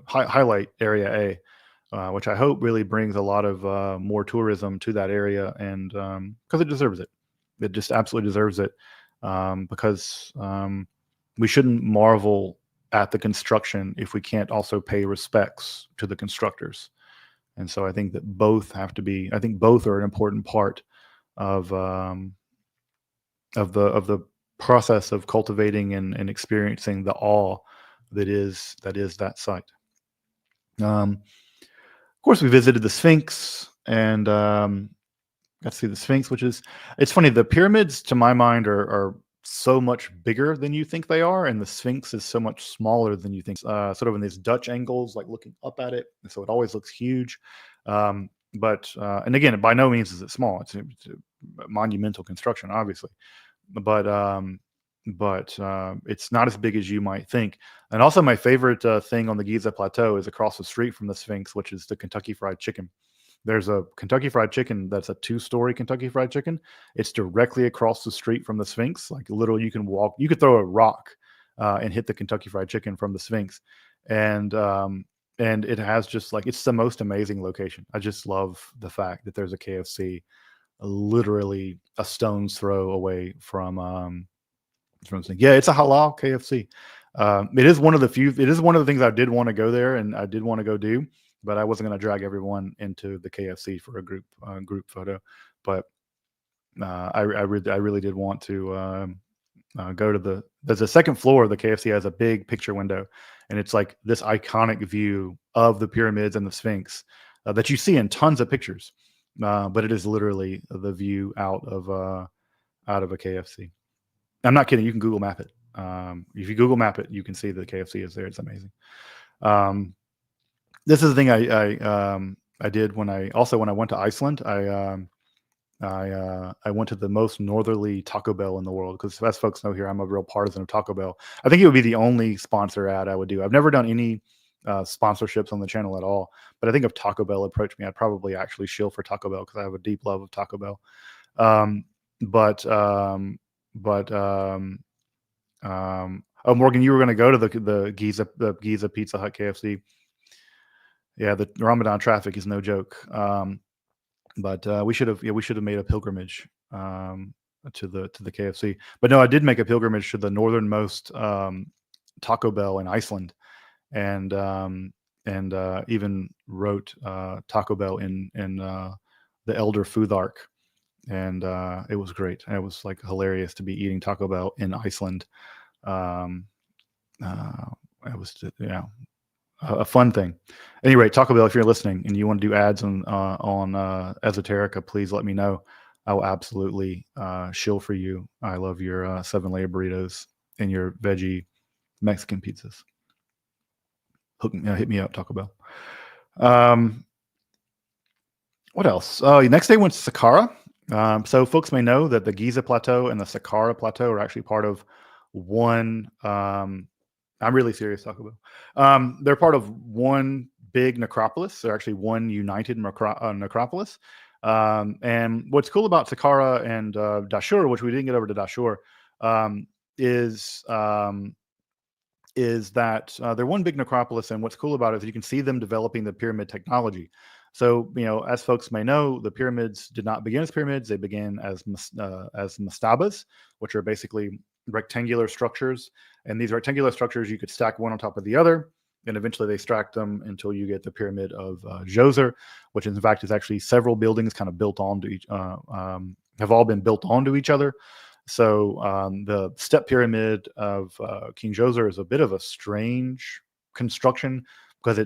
highlight Area A, which I hope really brings a lot of more tourism to that area, and because it deserves it. It just absolutely deserves it, because we shouldn't marvel at the construction if we can't also pay respects to the constructors. And so I think that both have to be. I think both are an important part of the process of cultivating and experiencing the awe that is that site. Of course, we visited the Sphinx and got to see the Sphinx, which is, it's funny. The pyramids, to my mind, are so much bigger than you think they are, and the Sphinx is so much smaller than you think. Sort of in these Dutch angles, like looking up at it, and so it always looks huge. But and again, by no means is it small. It's a monumental construction, obviously, but it's not as big as you might think. And also, my favorite thing on the Giza Plateau is across the street from the Sphinx, which is the Kentucky Fried Chicken. There's a Kentucky Fried Chicken that's a 2-story Kentucky Fried Chicken. It's directly across the street from the Sphinx. Like literally, you could throw a rock and hit the Kentucky Fried Chicken from the Sphinx, and it has just like, it's the most amazing location. I just love the fact that there's a KFC literally a stone's throw away from saying, yeah, it's a halal KFC. It is one of the things I did want to go there and I did want to go do, but I wasn't going to drag everyone into the KFC for a group photo. But I really did want to go to there's a second floor of the KFC has a big picture window, and it's like this iconic view of the pyramids and the Sphinx that you see in tons of pictures. But it is literally the view out of a KFC. I'm not kidding. You can Google map it. If you Google map it, you can see the KFC is there. It's amazing. This is the thing I did when I went to Iceland. I went to the most northerly Taco Bell in the world, because as folks know here, I'm a real partisan of Taco Bell. I think it would be the only sponsor ad I would do. I've never done any sponsorships on the channel at all, but I think if Taco Bell approached me, I'd probably actually shill for Taco Bell because I have a deep love of Taco Bell. Oh, Morgan, you were going to go to the Giza Pizza Hut KFC. Yeah, the Ramadan traffic is no joke. But we should have made a pilgrimage to the KFC. But no, I did make a pilgrimage to the northernmost Taco Bell in Iceland, and even wrote Taco Bell in the Elder Futhark, and it was great. It was like hilarious to be eating Taco Bell in Iceland. It was a fun thing. Anyway, Taco Bell, if you're listening and you want to do ads on Esoterica, please let me know. I will absolutely shill for you. I love your 7-layer burritos and your veggie Mexican pizzas. Hit me up, Taco Bell. What else? Next day went to Saqqara. So folks may know that the Giza Plateau and the Saqqara Plateau are actually part of one. I'm really serious, Taco Bell. They're part of one big necropolis. They're actually one united necropolis. And what's cool about Saqqara and Dashur, which we didn't get over to Dashur, is that they're one big necropolis. And what's cool about it is you can see them developing the pyramid technology. So, as folks may know, the pyramids did not begin as pyramids. They began as mastabas, which are basically rectangular structures. And these rectangular structures, you could stack one on top of the other, and eventually they stack them until you get the pyramid of Djoser, which in fact is actually several buildings kind of built onto each, have all been built onto each other. So the step pyramid of King Djoser is a bit of a strange construction, because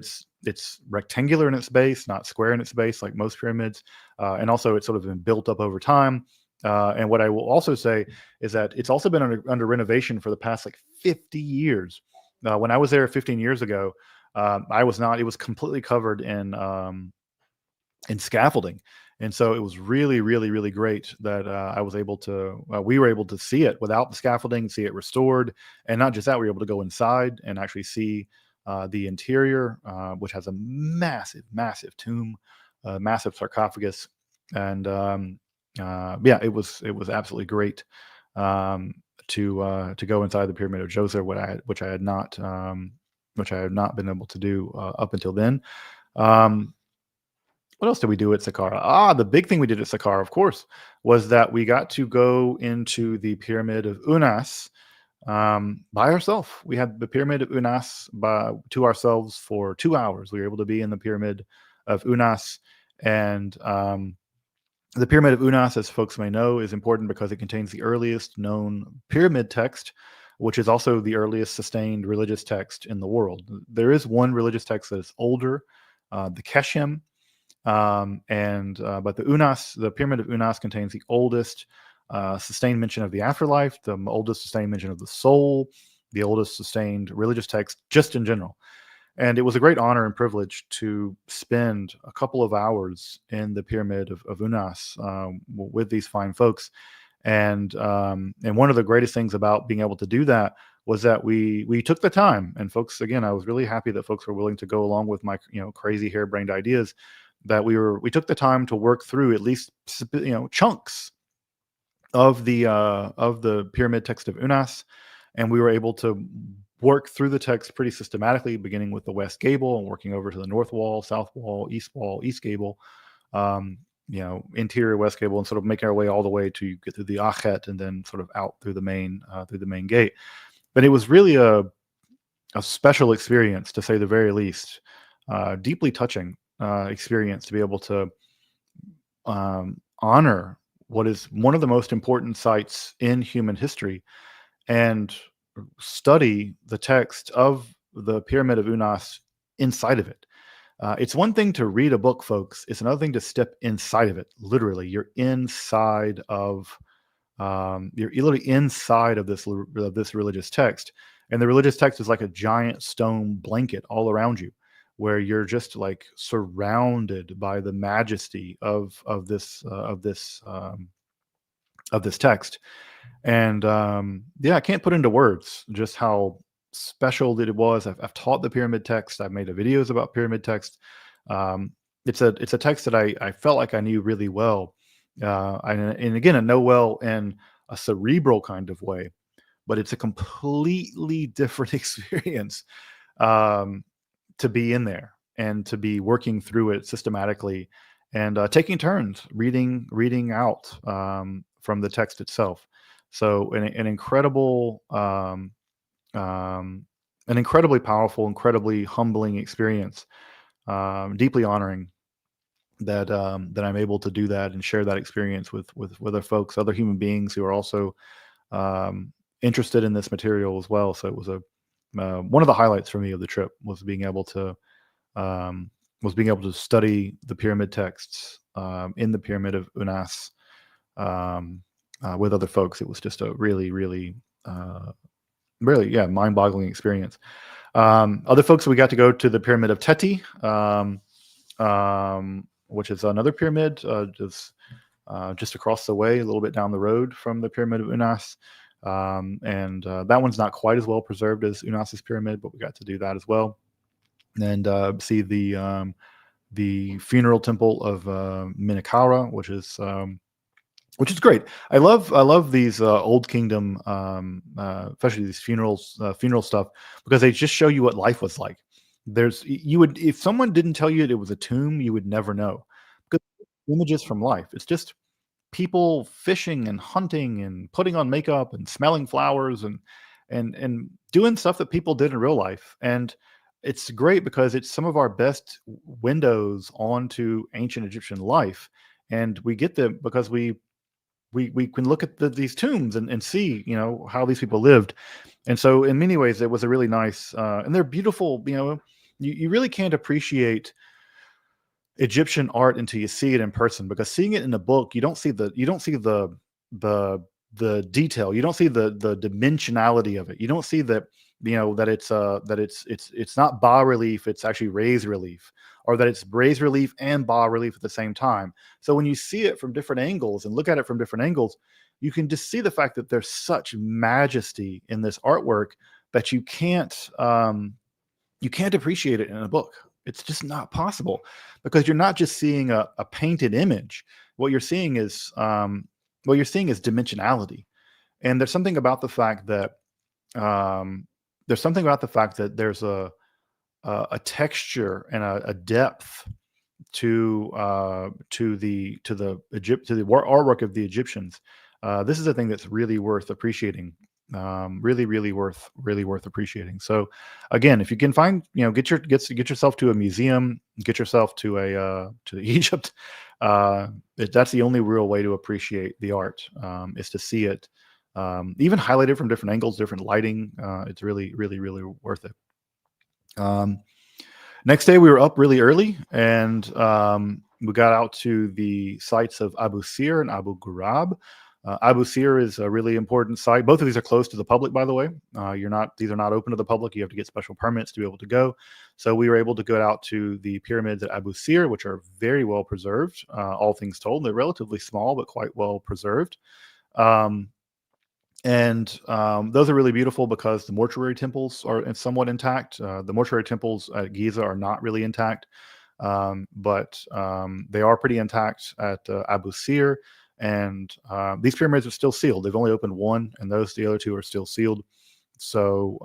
it's rectangular in its base, not square in its base like most pyramids, and also it's sort of been built up over time. And what I will also say is that it's also been under renovation for the past like 50 years. When I was there 15 years ago, I was not. It was completely covered in scaffolding. And so it was really, really, really great that I was able to, we were able to see it without the scaffolding, see it restored. And not just that, we were able to go inside and actually see the interior, which has a massive, massive tomb, massive sarcophagus. And yeah, it was absolutely great to go inside the Pyramid of Djoser, which I had not been able to do up until then. Um, what else did we do at Saqqara? The big thing we did at Saqqara, of course, was that we got to go into the Pyramid of Unas by ourselves. We had the Pyramid of Unas to ourselves for 2 hours. We were able to be in the Pyramid of Unas. And the Pyramid of Unas, as folks may know, is important because it contains the earliest known pyramid text, which is also the earliest sustained religious text in the world. There is one religious text that is older, the Keshem. But the Pyramid of Unas contains the oldest sustained mention of the afterlife, the oldest sustained mention of the soul, the oldest sustained religious text, just in general. And it was a great honor and privilege to spend a couple of hours in the Pyramid of Unas with these fine folks. And one of the greatest things about being able to do that was that we took the time. And folks, again, I was really happy that folks were willing to go along with my crazy harebrained ideas. That we took the time to work through at least chunks of the pyramid text of Unas, and we were able to work through the text pretty systematically, beginning with the west gable and working over to the north wall, south wall, east gable, interior west gable, and sort of making our way all the way to get through the achet and then sort of out through the main gate. But it was really a special experience, to say the very least, deeply touching experience to be able to honor what is one of the most important sites in human history and study the text of the Pyramid of Unas inside of it. It's one thing to read a book, folks. It's another thing to step inside of it. Literally, you're inside of you're literally inside of this religious text, and the religious text is like a giant stone blanket all around you, where you're just like surrounded by the majesty of this text. And yeah, I can't put into words just how special that it was. I've taught the pyramid text. I've made videos about pyramid text. It's a text that I felt like I knew really well, and again, I know well in a cerebral kind of way, but it's a completely different experience to be in there and to be working through it systematically and taking turns reading out from the text itself. So an incredibly powerful, incredibly humbling experience, deeply honoring that I'm able to do that and share that experience with other folks, other human beings who are also interested in this material as well. So it was one of the highlights for me of the trip was being able to study the pyramid texts in the Pyramid of Unas with other folks. It was just a really, really, mind-boggling experience. Other folks, we got to go to the Pyramid of Teti, which is another pyramid just across the way, a little bit down the road from the Pyramid of Unas. And that one's not quite as well preserved as Unas's pyramid, but we got to do that as well. And see the funeral temple of Minakara, which is great. I love these Old Kingdom, especially these funeral stuff, because they just show you what life was like. If someone didn't tell you it was a tomb, you would never know, because images from life. It's just people fishing and hunting and putting on makeup and smelling flowers and doing stuff that people did in real life. And it's great because it's some of our best windows onto ancient Egyptian life, and we get them because we can look at these tombs and see how these people lived. And so in many ways it was a really nice and they're beautiful. You really can't appreciate Egyptian art until you see it in person, because seeing it in a book, you don't see the detail, you don't see the dimensionality of it, you don't see that that it's not bas relief, it's actually raised relief, or that it's raised relief and bas relief at the same time. So when you see it from different angles and look at it from different angles, you can just see the fact that there's such majesty in this artwork that you can't appreciate it in a book. It's just not possible, because you're not just seeing a painted image. What you're seeing is dimensionality, and there's something about the fact that there's a texture and a depth to the artwork of the Egyptians. This is a thing that's really worth appreciating. Really worth appreciating. So again, if you can find, get yourself to a museum, get yourself to to Egypt. That's the only real way to appreciate the art, is to see it, even highlighted from different angles, different lighting. It's really worth it. Next day we were up really early, and we got out to the sites of Abu Sir and Abu Ghurab. Abu Sir is a really important site. Both of these are closed to the public, by the way. These are not open to the public. You have to get special permits to be able to go. So we were able to go out to the pyramids at Abu Sir, which are very well preserved. All things told, they're relatively small but quite well preserved. And those are really beautiful because the mortuary temples are somewhat intact. The mortuary temples at Giza are not really intact, but they are pretty intact at Abu Sir. And these pyramids are still sealed. They've only opened one, and the other two are still sealed. So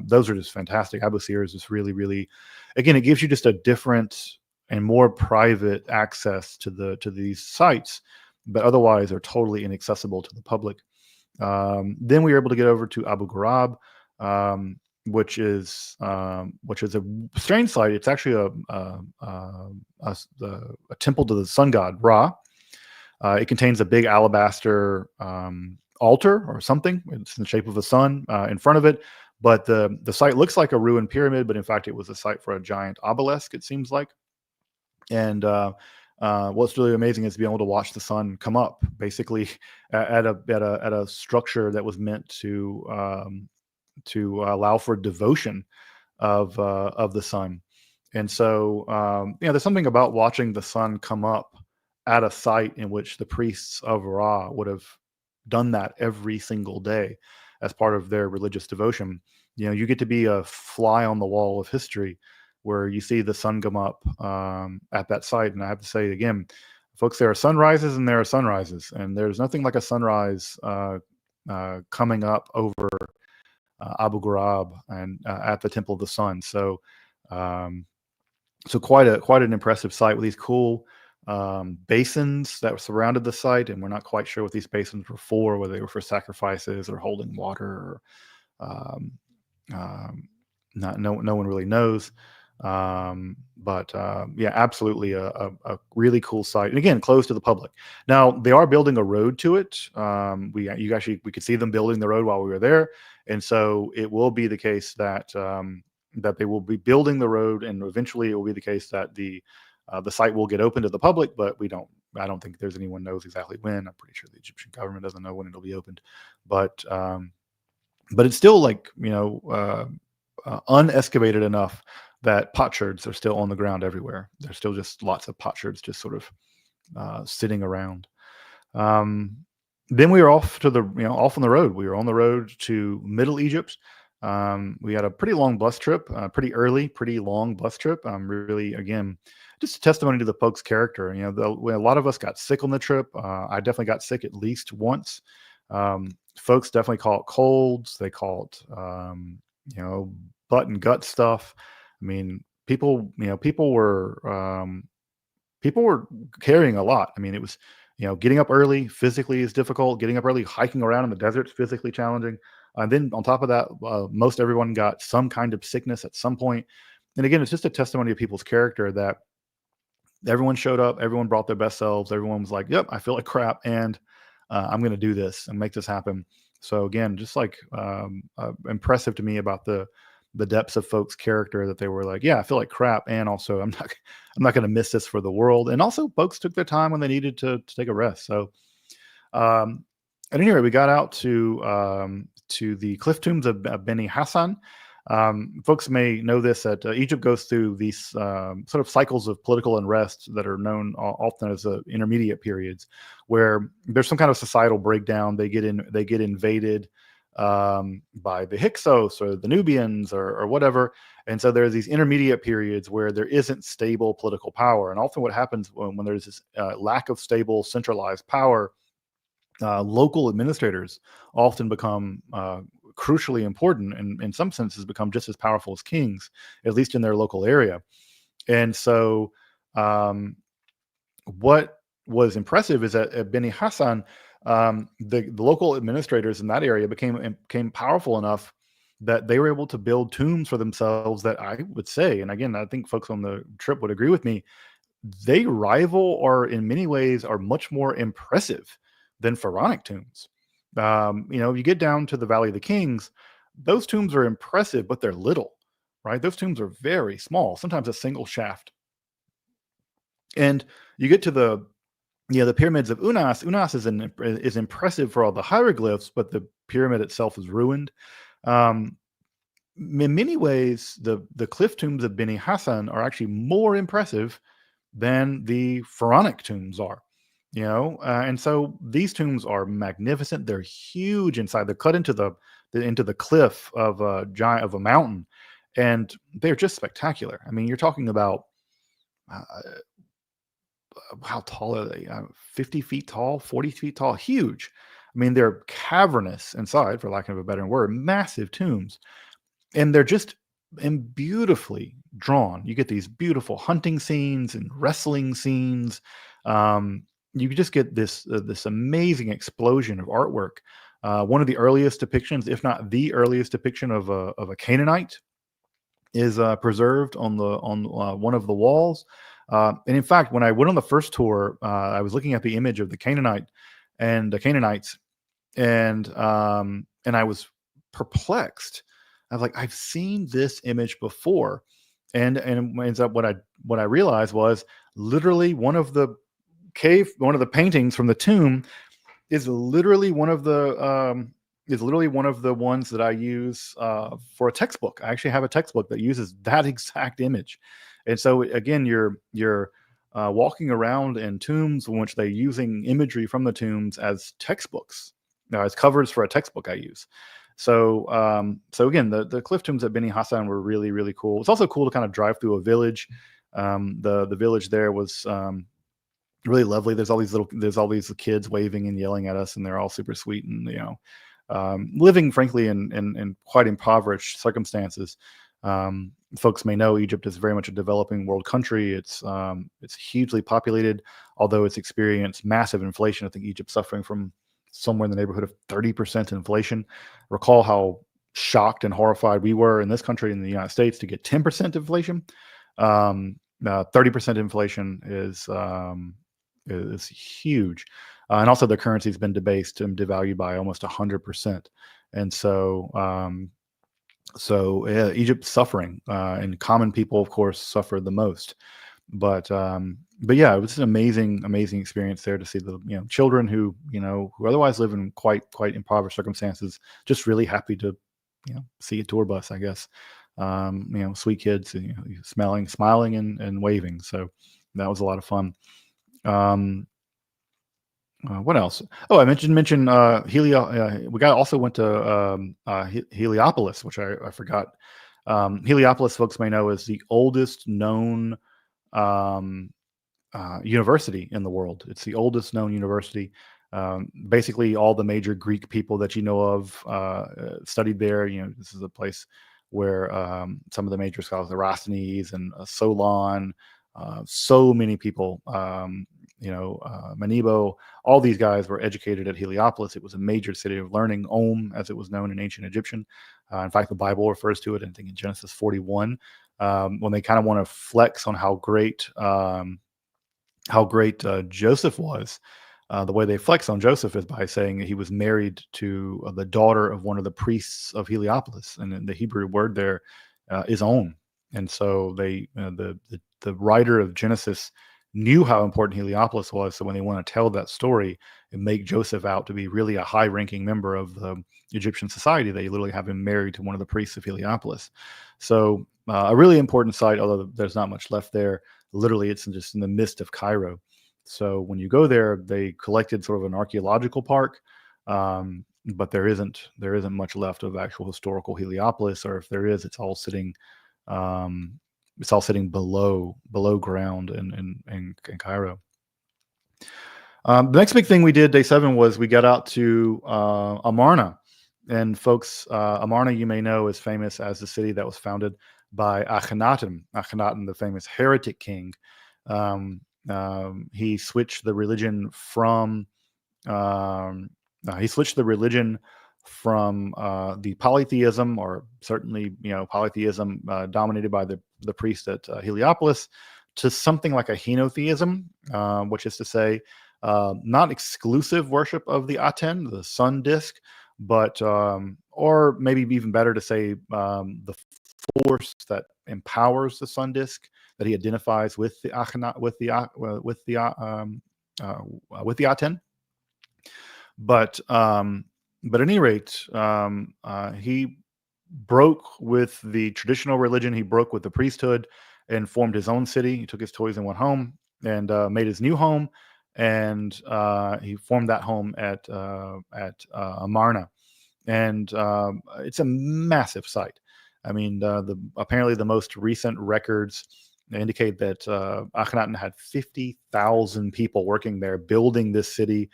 those are just fantastic. Abu Sir is just really, again, it gives you just a different and more private access to these sites, but otherwise are totally inaccessible to the public. Then we were able to get over to Abu Ghurab, which is a strange site. It's actually a temple to the sun god Ra. It contains a big alabaster altar or something. It's in the shape of a sun in front of it. But the site looks like a ruined pyramid, but in fact, it was a site for a giant obelisk, it seems like. And what's really amazing is to be able to watch the sun come up, basically at a structure that was meant to allow for devotion of the sun. And so there's something about watching the sun come up at a site in which the priests of Ra would have done that every single day as part of their religious devotion. You get to be a fly on the wall of history where you see the sun come up at that site. And I have to say again, folks, there are sunrises and there are sunrises, and there's nothing like a sunrise coming up over Abu Ghurab and at the Temple of the Sun. So quite an impressive site with these cool basins that surrounded the site, and we're not quite sure what these basins were for, whether they were for sacrifices or holding water, or no one really knows. But absolutely a really cool site, and again, closed to the public. Now they are building a road to it. We could see them building the road while we were there, and so it will be the case that that they will be building the road, and eventually it will be the case that the site will get open to the public, but I don't think there's anyone knows exactly when. I'm pretty sure the Egyptian government doesn't know when it'll be opened, but it's still unexcavated enough that potsherds are still on the ground everywhere. There's still just lots of potsherds just sort of sitting around. Then we were off to off on the road. We were on the road to Middle Egypt. We had a pretty long bus trip, pretty long bus trip. Really, again, just a testimony to the folks' character. A lot of us got sick on the trip. I definitely got sick at least once. Folks definitely call it colds. They call it, butt and gut stuff. I mean, people were carrying a lot. I mean, it was, getting up early physically is difficult. Getting up early, hiking around in the desert is physically challenging. And then on top of that, most everyone got some kind of sickness at some point. And again, it's just a testimony of people's character that everyone showed up, everyone brought their best selves. Everyone was like, yep, I feel like crap, and I'm going to do this and make this happen. So again, just impressive to me about the depths of folks' character, that they were like, yeah, I feel like crap, and also I'm not going to miss this for the world. And also, folks took their time when they needed to take a rest. So, at any rate, we got out to the cliff tombs of Beni Hassan. Folks may know this, that Egypt goes through these sort of cycles of political unrest that are known often as intermediate periods, where there's some kind of societal breakdown. They get invaded by the Hyksos or the Nubians or whatever, and so there's these intermediate periods where there isn't stable political power. And often, what happens when there's this lack of stable centralized power, local administrators often become crucially important, and in some senses become just as powerful as kings, at least in their local area. And so, what was impressive is that at Beni Hassan, the local administrators in that area became powerful enough that they were able to build tombs for themselves that I would say, and again, I think folks on the trip would agree with me, they rival, or in many ways are much more impressive than pharaonic tombs. You get down to the Valley of the Kings, those tombs are impressive, but they're little, right? Those tombs are very small, sometimes a single shaft. And you get to the pyramids of Unas. Unas is impressive for all the hieroglyphs, but the pyramid itself is ruined. In many ways, the cliff tombs of Beni Hassan are actually more impressive than the pharaonic tombs are. And so these tombs are magnificent. They're huge inside. They're cut into the cliff of a mountain, and they're just spectacular. I mean, you're talking about uh, how tall are they? 50 feet tall, 40 feet tall, huge. I mean, they're cavernous inside, for lack of a better word, massive tombs, and they're just and beautifully drawn. You get these beautiful hunting scenes and wrestling scenes. You just get this amazing explosion of artwork. One of the earliest depictions, if not the earliest depiction of a Canaanite, is preserved on one of the walls. And in fact, when I went on the first tour, I was looking at the image of the Canaanite and the Canaanites, and I was perplexed. I was like, I've seen this image before, and it ends up what I realized was literally one of the paintings from the tomb is literally one of the ones that I use for a textbook. I actually have a textbook that uses that exact image. And so again, you're walking around in tombs in which they're using imagery from the tombs as textbooks, as covers for a textbook I use. So again, the cliff tombs at Beni Hassan were really, really cool. It's also cool to kind of drive through a village. The village there was really lovely. There's all these kids waving and yelling at us, and they're all super sweet, and living frankly in quite impoverished circumstances. Folks may know Egypt is very much a developing world country. It's hugely populated, although it's experienced massive inflation. I think Egypt's suffering from somewhere in the neighborhood of 30% inflation. Recall how shocked and horrified we were in this country, in the United States, to get 10% inflation. 30% inflation is huge. And also the currency's been debased and devalued by almost 100%. And so Egypt's suffering, and common people, of course, suffer the most. But yeah, it was an amazing experience there to see the children who otherwise live in quite impoverished circumstances, just really happy to see a tour bus, I guess. Sweet kids, smiling and waving. So that was a lot of fun. What else? Oh, I mentioned we also went to Heliopolis, which I forgot. Heliopolis, folks may know, is the oldest known university in the world. It's the oldest known university. Basically, all the major Greek people that you know of studied there. This is a place where some of the major scholars, Eratosthenes and Solon, so many people, Manibo, all these guys were educated at Heliopolis. It was a major city of learning, as it was known in ancient Egyptian. In fact, the Bible refers to it, I think, in Genesis 41, when they kind of want to flex on how great Joseph was. The way they flex on Joseph is by saying he was married to the daughter of one of the priests of Heliopolis, and the Hebrew word there is on. And so the writer of Genesis knew how important Heliopolis was. So when they want to tell that story and make Joseph out to be really a high-ranking member of the Egyptian society, they literally have him married to one of the priests of Heliopolis. So a really important site, although there's not much left there. Literally, it's just in the midst of Cairo. So when you go there, they collected sort of an archaeological park, but there isn't much left of actual historical Heliopolis, or if there is, it's all sitting below ground in Cairo. The next big thing we did day 7 was we got out to Amarna. And folks, Amarna, you may know, is famous as the city that was founded by Akhenaten, the famous heretic king. He switched the religion from the polytheism, or certainly polytheism dominated by the priest at Heliopolis, to something like a henotheism, which is to say, not exclusive worship of the Aten, the sun disk, but or maybe even better to say the force that empowers the sun disk that he identifies with the Aten. But at any rate, he broke with the traditional religion. He broke with the priesthood and formed his own city. He took his toys and went home and made his new home. And he formed that home at Amarna. And it's a massive site. I mean, apparently the most recent records indicate that Akhenaten had 50,000 people working there, building this city,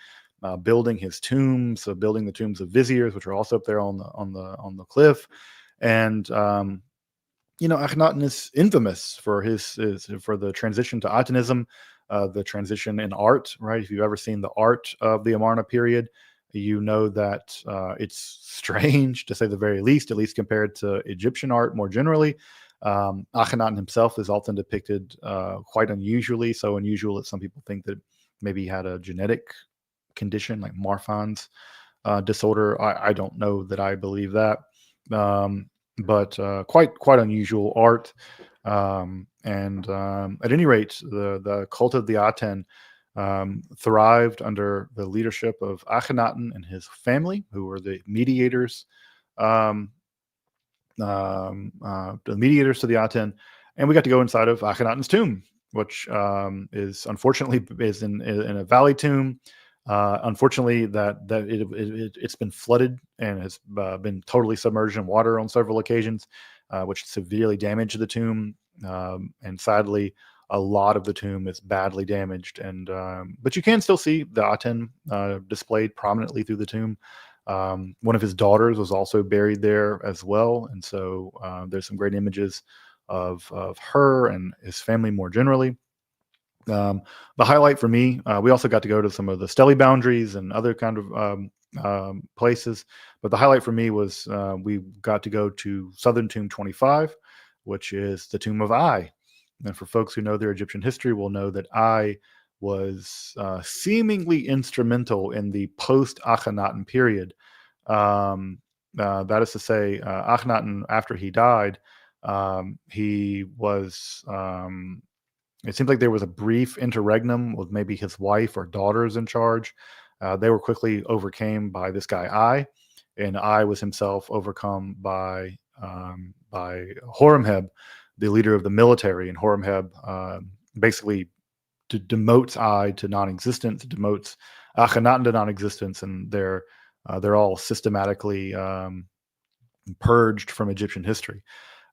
building his tombs, building the tombs of viziers, which are also up there on the cliff. And Akhenaten is infamous for for the transition to Atenism, the transition in art. Right? If you've ever seen the art of the Amarna period, you know that it's strange, to say the very least, at least compared to Egyptian art more generally. Akhenaten himself is often depicted quite unusually, so unusual that some people think that maybe he had a genetic condition like Marfan's disorder. I don't know that I believe that, but quite unusual art. And at any rate, the cult of the Aten thrived under the leadership of Akhenaten and his family, who were the mediators, to the Aten. And we got to go inside of Akhenaten's tomb, which is unfortunately in a valley tomb. Unfortunately, it's been flooded and has been totally submerged in water on several occasions, which severely damaged the tomb. And sadly, a lot of the tomb is badly damaged. And but you can still see the Aten displayed prominently through the tomb. One of his daughters was also buried there as well, and so there's some great images of her and his family more generally. The highlight for me, we also got to go to some of the stele boundaries and other kind of places, but the highlight for me was we got to go to Southern Tomb 25, which is the tomb of Ai. And for folks who know their Egyptian history will know that Ai was seemingly instrumental in the post-Akhenaten period. That is to say, Akhenaten, after he died, he was... it seemed like there was a brief interregnum with maybe his wife or daughters in charge. They were quickly overcame by this guy Ai, and Ai was himself overcome by Horemheb, the leader of the military. And Horemheb basically demotes Ai to non-existence, demotes Akhenaten to non-existence, and they're all systematically purged from Egyptian history.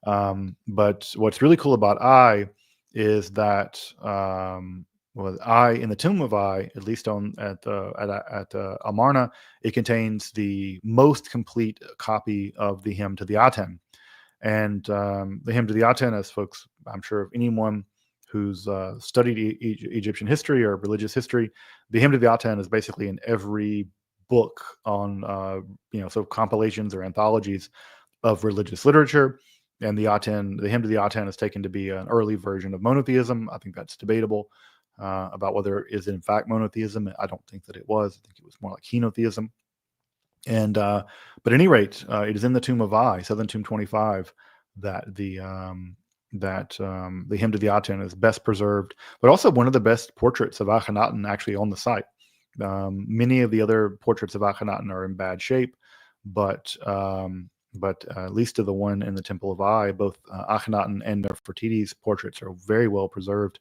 But what's really cool about Ai is that Ai, in the tomb of Ai, at least at Amarna, it contains the most complete copy of the hymn to the Aten. And the hymn to the Aten, as folks, I'm sure anyone who's studied Egyptian history or religious history, the hymn to the Aten is basically in every book on sort of compilations or anthologies of religious literature. And the hymn to the Aten is taken to be an early version of monotheism. I think that's debatable about whether it is in fact monotheism. I don't think that it was. I think it was more like henotheism. And but at any rate, it is in the tomb of Ai, Southern Tomb 25, that the the hymn to the Aten is best preserved, but also one of the best portraits of Akhenaten actually on the site. Many of the other portraits of Akhenaten are in bad shape, but at least to the one in the Temple of Ai, both Akhenaten and Nefertiti's portraits are very well preserved.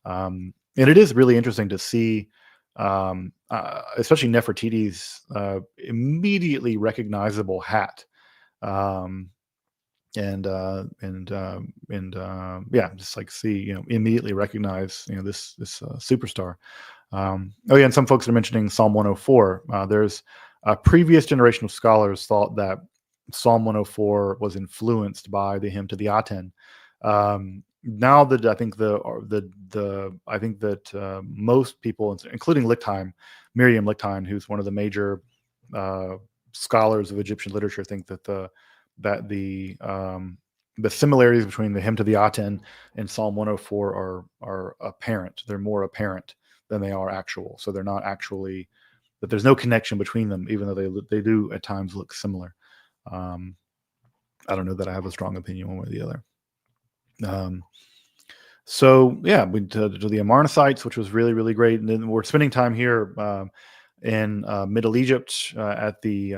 And it is really interesting to see, especially Nefertiti's immediately recognizable hat. Um, yeah, just like see, immediately recognize, this superstar. Oh yeah, and some folks are mentioning Psalm 104. There's a previous generation of scholars thought that Psalm 104 was influenced by the hymn to the Aten. Now that I think that most people, including Lichtheim, Miriam Lichtheim, who's one of the major uh, scholars of Egyptian literature, think that the similarities between the hymn to the Aten and Psalm 104 are apparent. They're more apparent than they are actual. So they're not actually, that there's no connection between them, even though they do at times look similar. I don't know that I have a strong opinion one way or the other. So yeah, we to the Amarna sites, which was really, really great. And then we're spending time here in Middle Egypt at the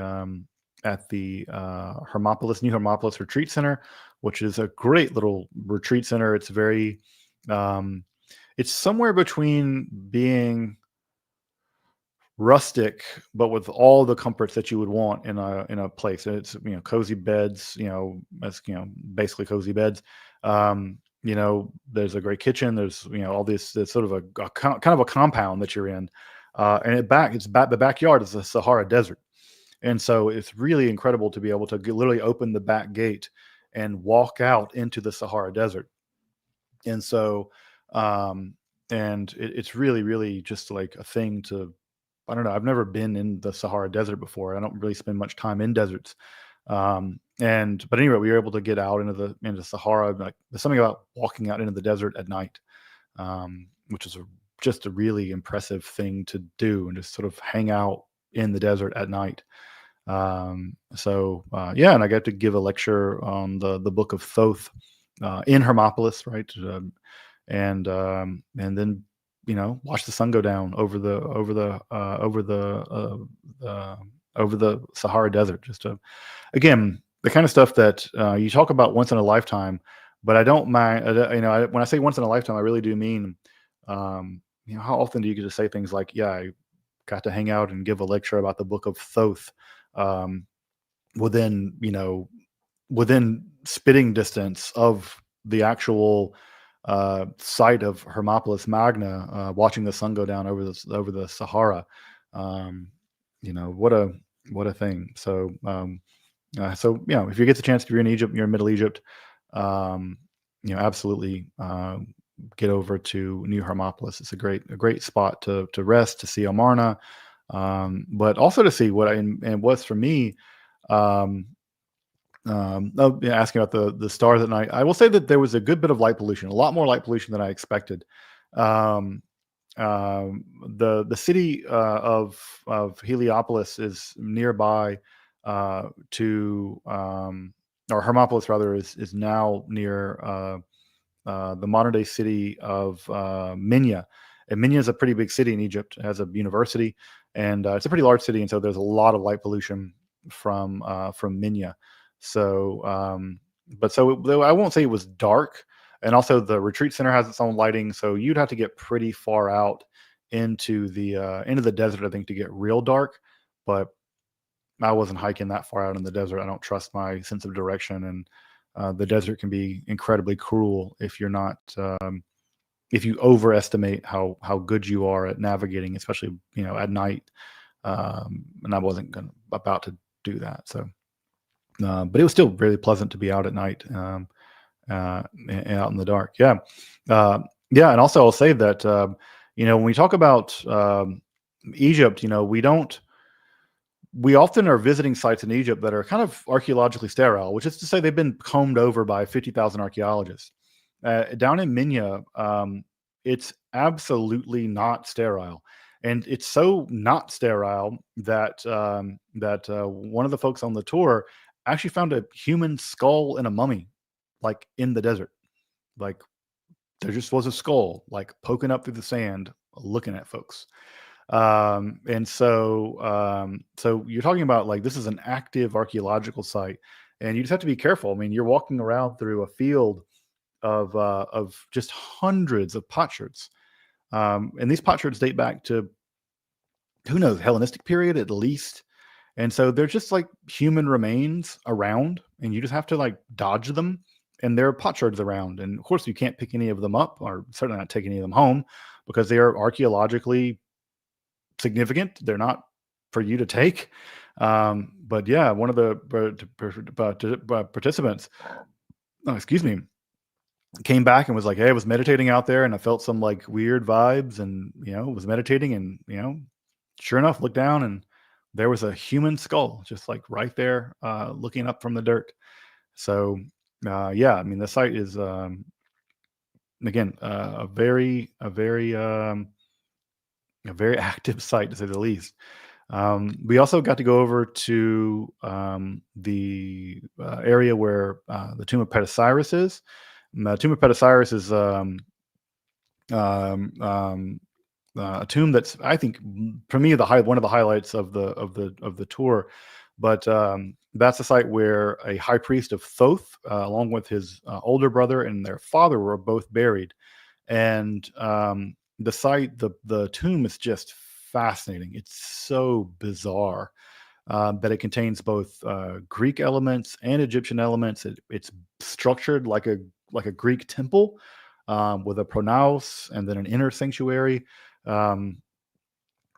Hermopolis, New Hermopolis Retreat Center, which is a great little retreat center. It's very, it's somewhere between being rustic, but with all the comforts that you would want in a place. It's cozy beds, basically cozy beds. There's a great kitchen. There's all this. It's sort of a kind of a compound that you're in, and the backyard is the Sahara Desert. And so it's really incredible to be able to literally open the back gate and walk out into the Sahara Desert. And so, it's really, really just like a thing to, I don't know. I've never been in the Sahara Desert before. I don't really spend much time in deserts. But anyway, we were able to get out into the Sahara. Like, there's something about walking out into the desert at night, which is just a really impressive thing to do, and just sort of hang out in the desert at night. And I got to give a lecture on the book of Thoth in Hermopolis, right? And then watch the sun go down over the Sahara Desert. Just again, the kind of stuff that you talk about once in a lifetime, but I don't mind. When I say once in a lifetime, I really do mean, how often do you get to say things like, "Yeah, I got to hang out and give a lecture about the book of Thoth," within spitting distance of the actual site of Hermopolis Magna, watching the sun go down over the Sahara. What a thing. So if you get the chance, if you're in Egypt, you're in Middle Egypt, absolutely get over to New Hermopolis. It's a great spot to rest, to see Amarna, but also to see what's for me. Asking about the stars at night, I will say that there was a good bit of light pollution, a lot more light pollution than I expected. The city of Heliopolis is nearby or Hermopolis rather is now near the modern day city of Minya. And Minya is a pretty big city in Egypt. It has a university, and it's a pretty large city, and so there's a lot of light pollution from Minya. So, though I won't say it was dark, and also the retreat center has its own lighting, so you'd have to get pretty far out into the desert, I think, to get real dark. But I wasn't hiking that far out in the desert. I don't trust my sense of direction, and the desert can be incredibly cruel if you're not if you overestimate how good you are at navigating, especially at night. And I wasn't about to do that. So, but it was still really pleasant to be out at night, and out in the dark. Yeah, and also I'll say that when we talk about Egypt, we often are visiting sites in Egypt that are kind of archaeologically sterile, which is to say they've been combed over by 50,000 archaeologists. Down in Minya, it's absolutely not sterile. And it's so not sterile that one of the folks on the tour actually found a human skull and a mummy, like in the desert. like there just was a skull like poking up through the sand, looking at folks. So you're talking about like this is an active archaeological site, and you just have to be careful. I mean, you're walking around through a field of just hundreds of potsherds, and these potsherds date back to who knows Hellenistic period at least. And so they're just like human remains around, and you just have to like dodge them. And there are potsherds around, and of course you can't pick any of them up, or certainly not take any of them home, because they are archaeologically significant. They're not for you to take. But yeah, one of the participants, oh, excuse me, came back and was like, "Hey, I was meditating out there, and I felt some like weird vibes, and was meditating, and sure enough, looked down, and there was a human skull just like right there, looking up from the dirt." So, yeah, I mean, the site is again a very active site to say the least. We also got to go over to the area where the tomb of Petasiris is. And the tomb of Petasiris is um, um, a tomb that's, I think, for me, one of the highlights of the tour. But that's a site where a high priest of Thoth, along with his older brother and their father, were both buried. And the site, the tomb is just fascinating. It's so bizarre that it contains both Greek elements and Egyptian elements. It's structured like a Greek temple, with a pronaos and then an inner sanctuary. Um,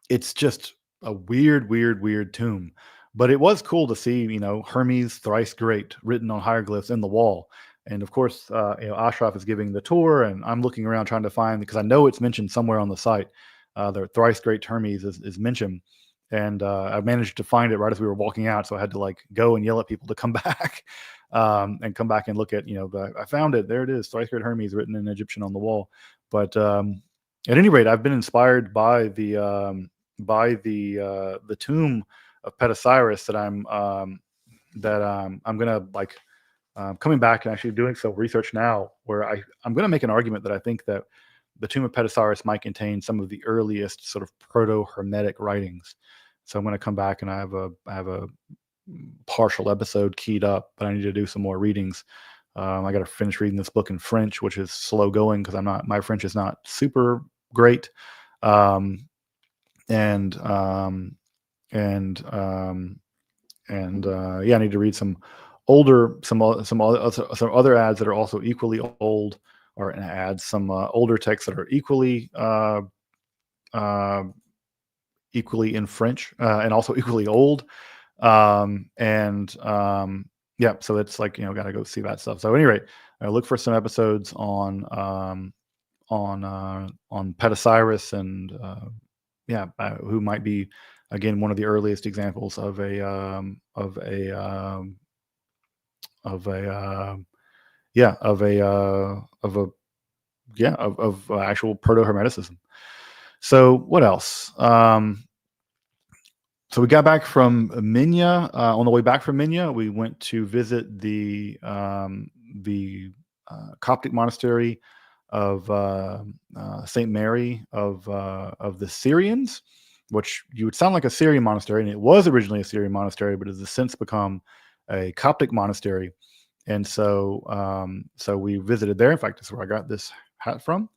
it's just a weird tomb. But it was cool to see, Hermes thrice great written on hieroglyphs in the wall. And of course, Ashraf is giving the tour, and I'm looking around trying to find, because I know it's mentioned somewhere on the site. The thrice great Hermes is mentioned, and I managed to find it right as we were walking out. So I had to like go and yell at people to come back, and come back and look at, I found it. There it is, thrice great Hermes written in Egyptian on the wall. But at any rate, I've been inspired by the tomb of Petasiris I'm gonna like coming back and actually doing some research now, where I'm gonna make an argument that I think that the tomb of Petasiris might contain some of the earliest sort of proto-Hermetic writings. So I'm gonna come back, and I have a partial episode keyed up, but I need to do some more readings. I got to finish reading this book in French, which is slow going because my French is not super great. Um, and and yeah, I need to read some other ads that are also equally old, or ads, some older texts that are uh, equally in French, and also equally old. Yeah, so it's like, got to go see that stuff. So anyway, I look for some episodes on Petasiris, and yeah, who might be again one of the earliest examples of actual proto-Hermeticism. So what else? So we got back from Minya. On the way back from Minya, we went to visit the Coptic monastery of Saint Mary of the Syrians, which you would sound like a Syrian monastery, and it was originally a Syrian monastery, but it has since become a Coptic monastery. And so we visited there. In fact, that's where I got this hat from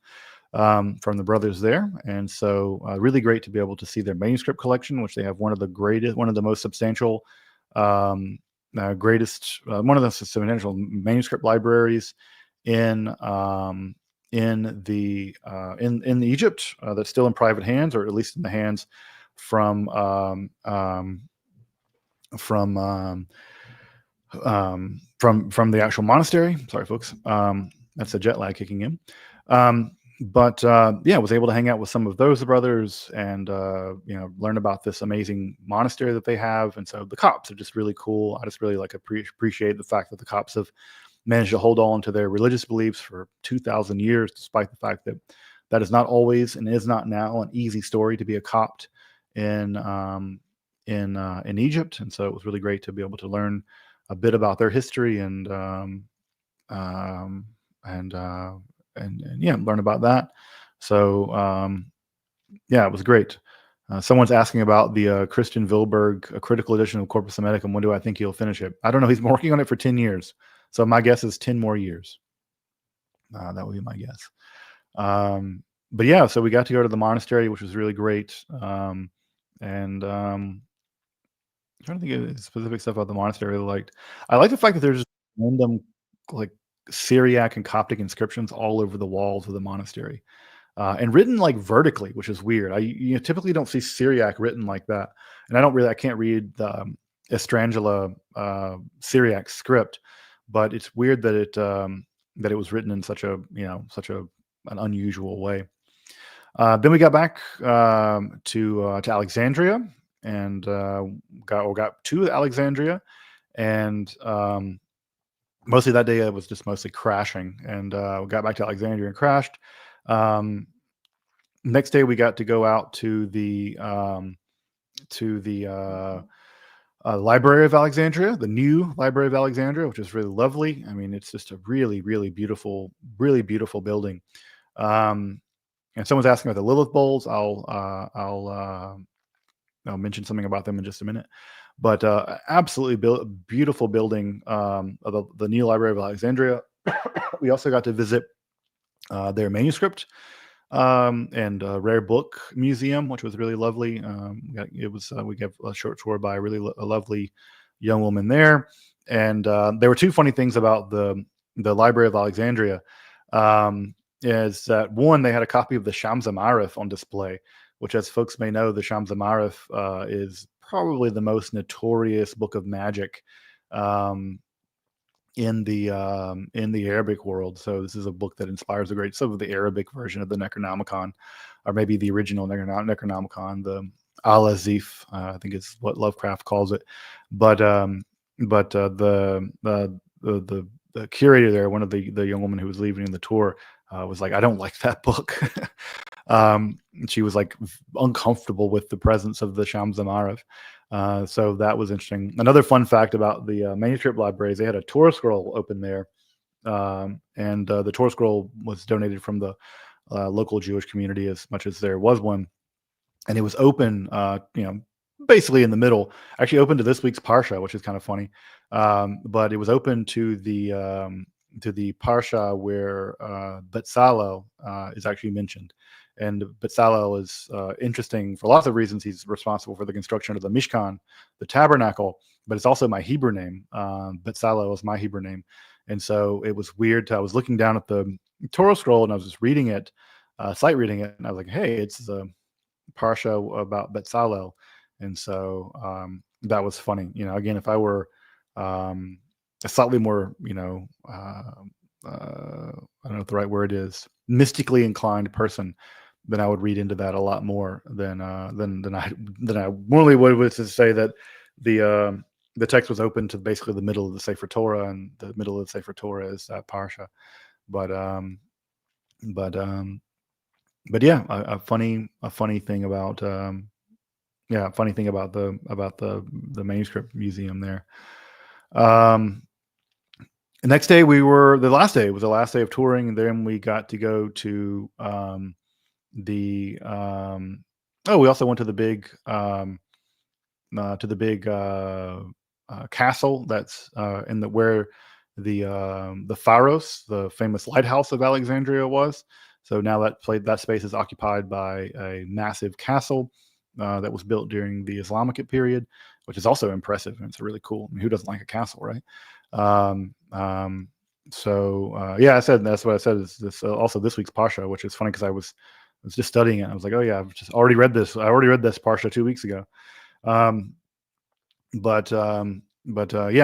the brothers there. And so really great to be able to see their manuscript collection, which they have one of the most substantial, one of the substantial manuscript libraries in Egypt, that's still in private hands, or at least in the hands from the actual monastery. Sorry, folks. That's a jet lag kicking in. But yeah, I was able to hang out with some of those brothers, and learn about this amazing monastery that they have. And so the Copts are just really cool. I just really appreciate the fact that the Copts have managed to hold on to their religious beliefs for 2,000 years, despite the fact that that is not always, and is not now, an easy story to be a Copt in Egypt. And so it was really great to be able to learn a bit about their history, and yeah, learn about that. So yeah, it was great. Someone's asking about the Christian Wilberg, a critical edition of Corpus Semiticum. When do I think he'll finish it? I don't know. He's been working on it for 10 years. So my guess is 10 more years. That would be my guess. But yeah, so we got to go to the monastery, which was really great. I'm trying to think of specific stuff about the monastery I really liked. I like the fact that there's just random like Syriac and Coptic inscriptions all over the walls of the monastery. And written like vertically, which is weird. You typically don't see Syriac written like that, and I can't read the Estrangela Syriac script, but it's weird that it was written in such an unusual way. Then we got back to Alexandria, and got to Alexandria, and mostly that day I was just mostly crashing, and we got back to Alexandria and crashed. Next day we got to go out to the Library of Alexandria, the new Library of Alexandria, which is really lovely. I mean, it's just a really, really beautiful building. And someone's asking about the Lilith bowls. I'll mention something about them in just a minute. But absolutely beautiful building of the new Library of Alexandria. We also got to visit their manuscript and rare book museum, which was really lovely. We gave a short tour by a lovely young woman there, and there were two funny things about the Library of Alexandria. Is that one, they had a copy of the Shams Amarif on display, which, as folks may know, the Shams Amarif is probably the most notorious book of magic in the Arabic world. So this is a book that inspires some of the Arabic version of the Necronomicon, or maybe the original Necronomicon, the Al-Azif, I think is what Lovecraft calls it. But the curator there, one of the young woman who was leaving the tour, was like, I don't like that book. She was like uncomfortable with the presence of the Shams Amarif. So that was interesting. Another fun fact about the manuscript libraries, they had a Torah scroll open there. And the Torah scroll was donated from the local Jewish community, as much as there was one. And it was open, basically in the middle, actually open to this week's Parsha, which is kind of funny. But it was open to the Parsha where Betzalel is actually mentioned. And Betzalel is interesting for lots of reasons. He's responsible for the construction of the Mishkan, the tabernacle, but it's also my Hebrew name. Betzalel is my Hebrew name. And so it was weird. I was looking down at the Torah scroll and I was just reading it, sight reading it. And I was like, hey, it's the Parsha about Betzalel. And so that was funny. Again, if I were a slightly more, I don't know what the right word is, mystically inclined person, then I would read into that a lot more than I normally would, which is to say that the text was open to basically the middle of the Sefer Torah, and the middle of the Sefer Torah is Parsha. But yeah, a funny thing about the manuscript museum there. The next day the last day was the last day of touring, and then we got to go to we also went to the big castle that's where the Pharos, the famous lighthouse of Alexandria, was. So now that space is occupied by a massive castle that was built during the Islamic period, which is also impressive, and it's really cool. I mean, who doesn't like a castle, right? Yeah, that's what I said. Is this also this week's Parsha, which is funny because I was just studying it. I was like, oh yeah, I've just already read this. I already read this Parsha 2 weeks ago. But yeah,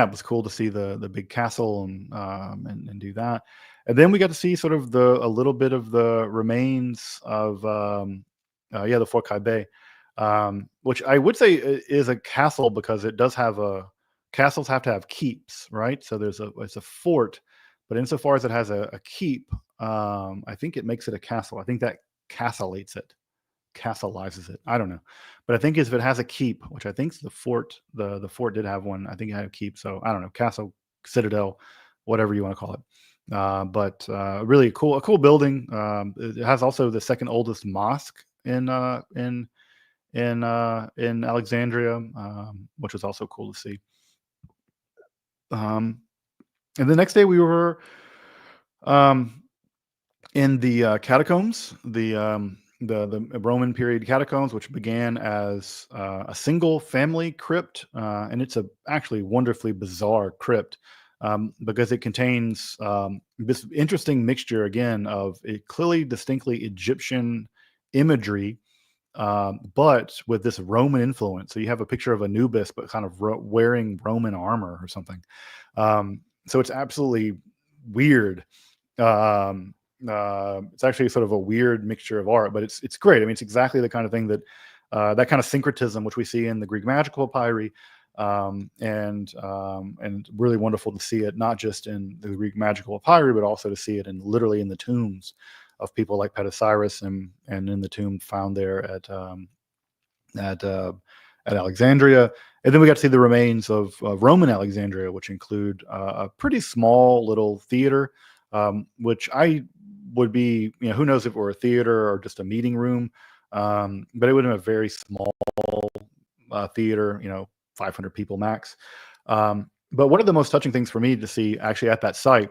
it was cool to see the big castle and do that. And then we got to see sort of a little bit of the remains of the Fort Kaibe, which I would say is a castle, because it does have castles have to have keeps, right? So it's a fort, but insofar as it has a keep, I think it makes it a castle. I think that castleizes it. I don't know, but I think if it has a keep, which I think the fort did have one. I think it had a keep. So I don't know, castle, citadel, whatever you want to call it. But really a cool building. It has also the second oldest mosque in Alexandria, which was also cool to see. Um, and the next day we were um, in the catacombs, the Roman period catacombs, which began as a single family crypt, and it's a actually wonderfully bizarre crypt because it contains this interesting mixture again of a clearly distinctly Egyptian imagery, but with this Roman influence. So you have a picture of Anubis, but kind of wearing Roman armor or something. So it's absolutely weird. Um, it's actually sort of a weird mixture of art, but it's great. I mean, it's exactly the kind of thing that that kind of syncretism which we see in the Greek magical papyri, and really wonderful to see it not just in the Greek magical papyri, but also to see it in literally in the tombs of people like Petasiris and in the tomb found there at uh, at Alexandria. And then we got to see the remains of Roman Alexandria, which include a pretty small little theater, which I would be, who knows if it were a theater or just a meeting room, but it would have been a very small theater, 500 people max. But one of the most touching things for me to see actually at that site,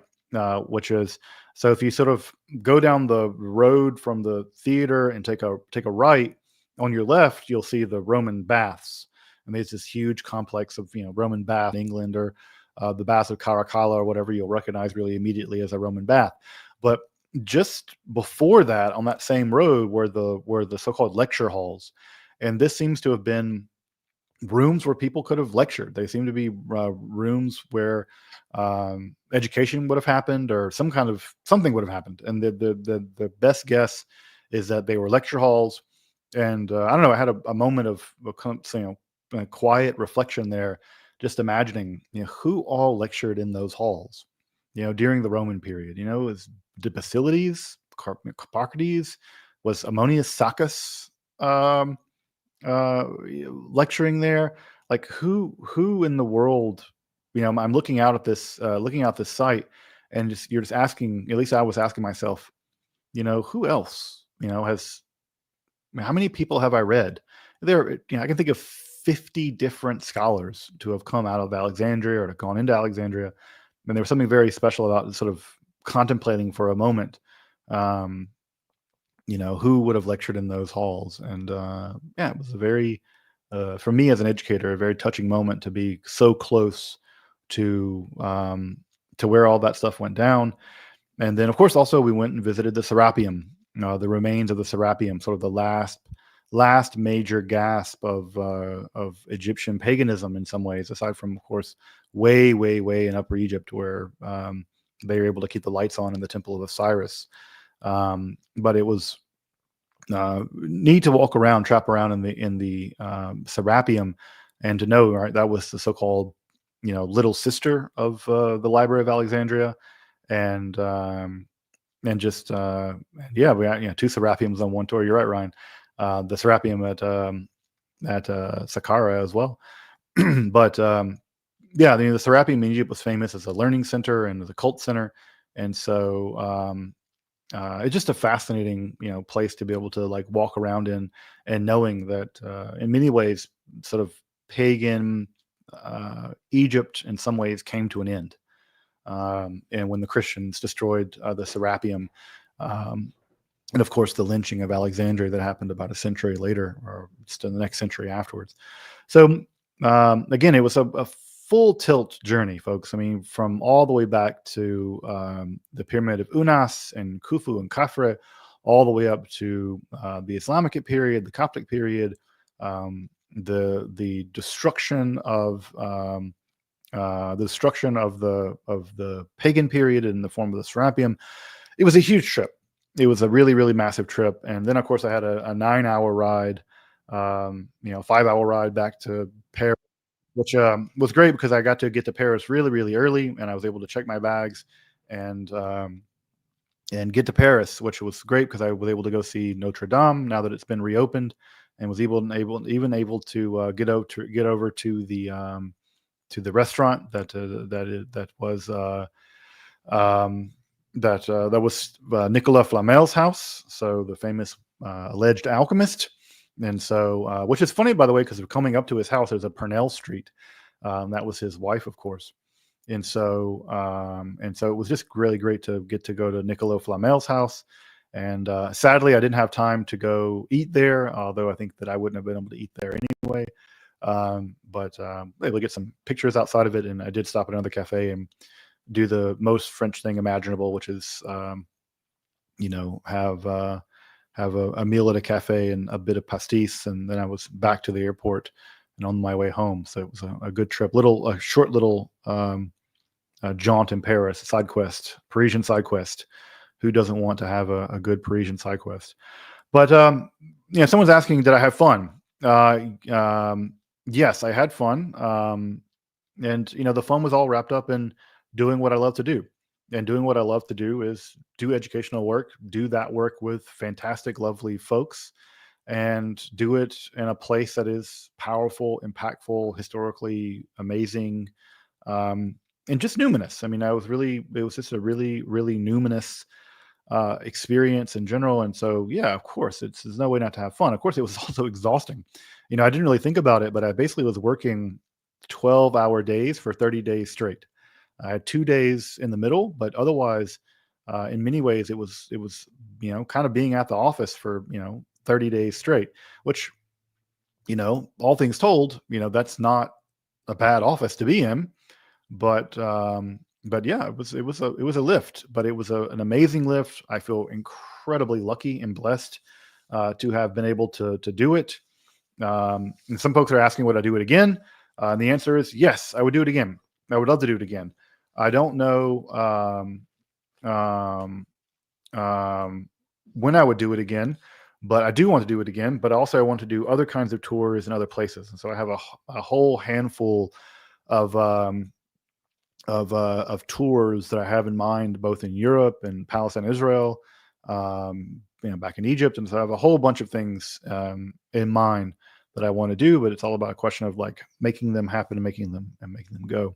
which is, so if you sort of go down the road from the theater and take a right, on your left, you'll see the Roman baths. And there's this huge complex of, Roman bath in England, or the baths of Caracalla or whatever you'll recognize really immediately as a Roman bath. But just before that, on that same road were the so-called lecture halls. And this seems to have been rooms where people could have lectured. They seem to be rooms where education would have happened, or something would have happened. And the best guess is that they were lecture halls. And I don't know. I had a moment of a quiet reflection there, just imagining who all lectured in those halls, during the Roman period. Was did Basilides, Carpocrates, was Ammonius Saccas uh, lecturing there? Like who in the world? I'm looking out this site, and you're just asking. At least I was asking myself, who else has how many people have I read? I can think of 50 different scholars to have come out of Alexandria or to have gone into Alexandria. And there was something very special about sort of contemplating for a moment, um, who would have lectured in those halls. And yeah, it was a very, for me as an educator, a very touching moment to be so close to where all that stuff went down. And then, of course, also we went and visited the Serapeum, the remains of the Serapeum, sort of the last major gasp of Egyptian paganism in some ways, aside from, of course, way, way, way in Upper Egypt, where they were able to keep the lights on in the Temple of Osiris. But it was neat to walk around, trap around in the Serapeum, and to know, right, that was the so-called little sister of the Library of Alexandria. And just yeah, we had two Serapeums on one tour. You're right, Ryan. The Serapeum at Saqqara as well. But yeah, the Serapeum in Egypt was famous as a learning center and as a cult center, and so it's just a fascinating place to be able to like walk around in, and knowing that in many ways, sort of pagan Egypt in some ways came to an end. And when the Christians destroyed the Serapeum, and of course the lynching of Alexandria that happened about a century later, or just in the next century afterwards. So again, it was a full tilt journey, folks. I mean, from all the way back to the Pyramid of Unas and Khufu and Khafre, all the way up to the Islamic period, the Coptic period, the destruction of the pagan period in the form of the Serapeum. It was a huge trip. It was a really, really massive trip. And then, of course, I had a 9-hour ride, 5-hour ride back to Paris, which was great because I got to Paris really, really early, and I was able to check my bags and get to Paris, which was great because I was able to go see Notre Dame now that it's been reopened, and was able to get over to the restaurant that was that was Nicolas Flamel's house, so the famous alleged alchemist. And so, which is funny, by the way, because coming up to his house, there's a Purnell Street. That was his wife, of course. And so it was just really great to get to go to Niccolo Flamel's house. And sadly, I didn't have time to go eat there, although I think that I wouldn't have been able to eat there anyway. But able to get some pictures outside of it, and I did stop at another cafe and do the most French thing imaginable, which is have a meal at a cafe and a bit of pastis, and then I was back to the airport and on my way home. So it was a good trip, a short little jaunt in Paris, a side quest, Parisian side quest. Who doesn't want to have a good Parisian side quest? But someone's asking, did I have fun? Yes, I had fun. And the fun was all wrapped up in doing what I love to do. And doing what I love to do is do educational work, do that work with fantastic, lovely folks, and do it in a place that is powerful, impactful, historically amazing, and just numinous. I mean, it was just a really, really numinous experience in general. And so, yeah, of course, there's no way not to have fun. Of course, it was also exhausting. I didn't really think about it, but I basically was working 12-hour days for 30 days straight. I had 2 days in the middle, but otherwise, in many ways, it was kind of being at the office for 30 days straight, which all things told, that's not a bad office to be in, but yeah, it was a lift, but it was an amazing lift. I feel incredibly lucky and blessed to have been able to do it. And some folks are asking, would I do it again? And the answer is yes, I would do it again. I would love to do it again. I don't know when I would do it again, but I do want to do it again. But also, I want to do other kinds of tours in other places, and so I have a whole handful of tours that I have in mind, both in Europe and Palestine, Israel, back in Egypt, and so I have a whole bunch of things in mind that I want to do. But it's all about a question of like making them happen and making them go.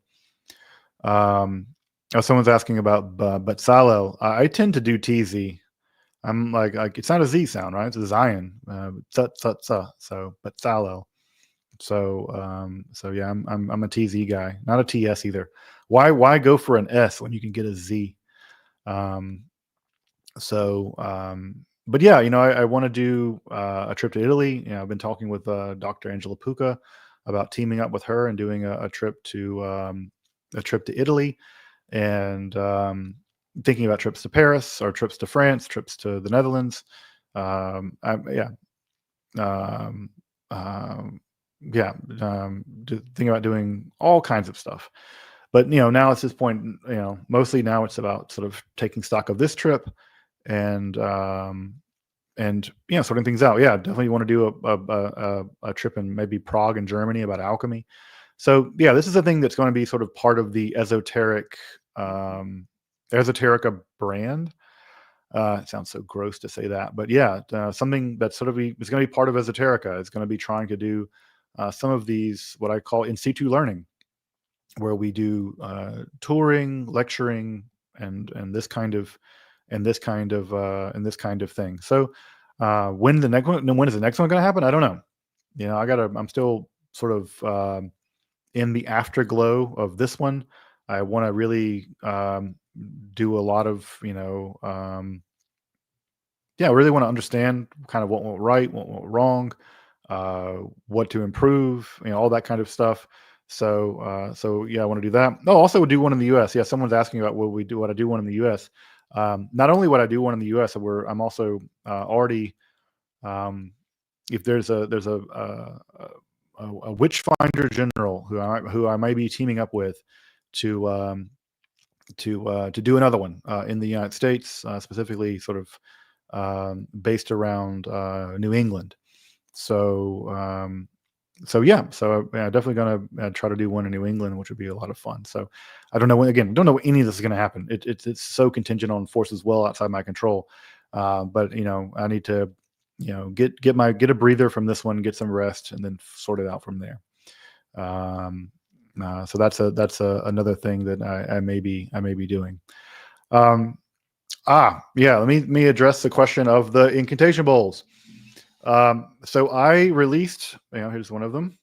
Someone's asking about Betzalel. I tend to do TZ. I'm like it's not a Z sound, right? It's a Zion. So Betzalel. So yeah, I'm a TZ guy, not a TS either. Why go for an S when you can get a Z? But yeah, I want to do a trip to Italy. I've been talking with Dr. Angela Puca about teaming up with her and doing a trip to Italy, and thinking about trips to Paris or trips to France, trips to the Netherlands. Thinking about doing all kinds of stuff. But now at this point, mostly now it's about sort of taking stock of this trip and sorting things out. Yeah, definitely want to do a trip in maybe Prague and Germany about alchemy. So yeah, this is a thing that's going to be sort of part of the esoterica brand. It sounds so gross to say that, but yeah, something that's sort of is going to be part of esoterica. It's going to be trying to do some of these, what I call in situ learning, where we do touring, lecturing, and this kind of thing. So when is the next one going to happen? I don't know. I'm still sort of in the afterglow of this one. I want to really do a lot of I really want to understand kind of what went right, what went wrong, what to improve, all that kind of stuff. So yeah, I want to do that. Oh, also would do one in the U.S. Yeah, someone's asking about what I do one in the U.S. Not only would I do one in the U.S., I'm also already, if there's a witchfinder general who I might be teaming up with to do another one in the United States, specifically sort of based around New England. So definitely going to try to do one in New England, which would be a lot of fun. So I don't know when any of this is going to happen. It's so contingent on forces well outside my control. But I need to get a breather from this one, get some rest, and then sort it out from there. So that's another thing that I may be doing. Yeah. Let me address the question of the incantation bowls. So I released, here's one of them.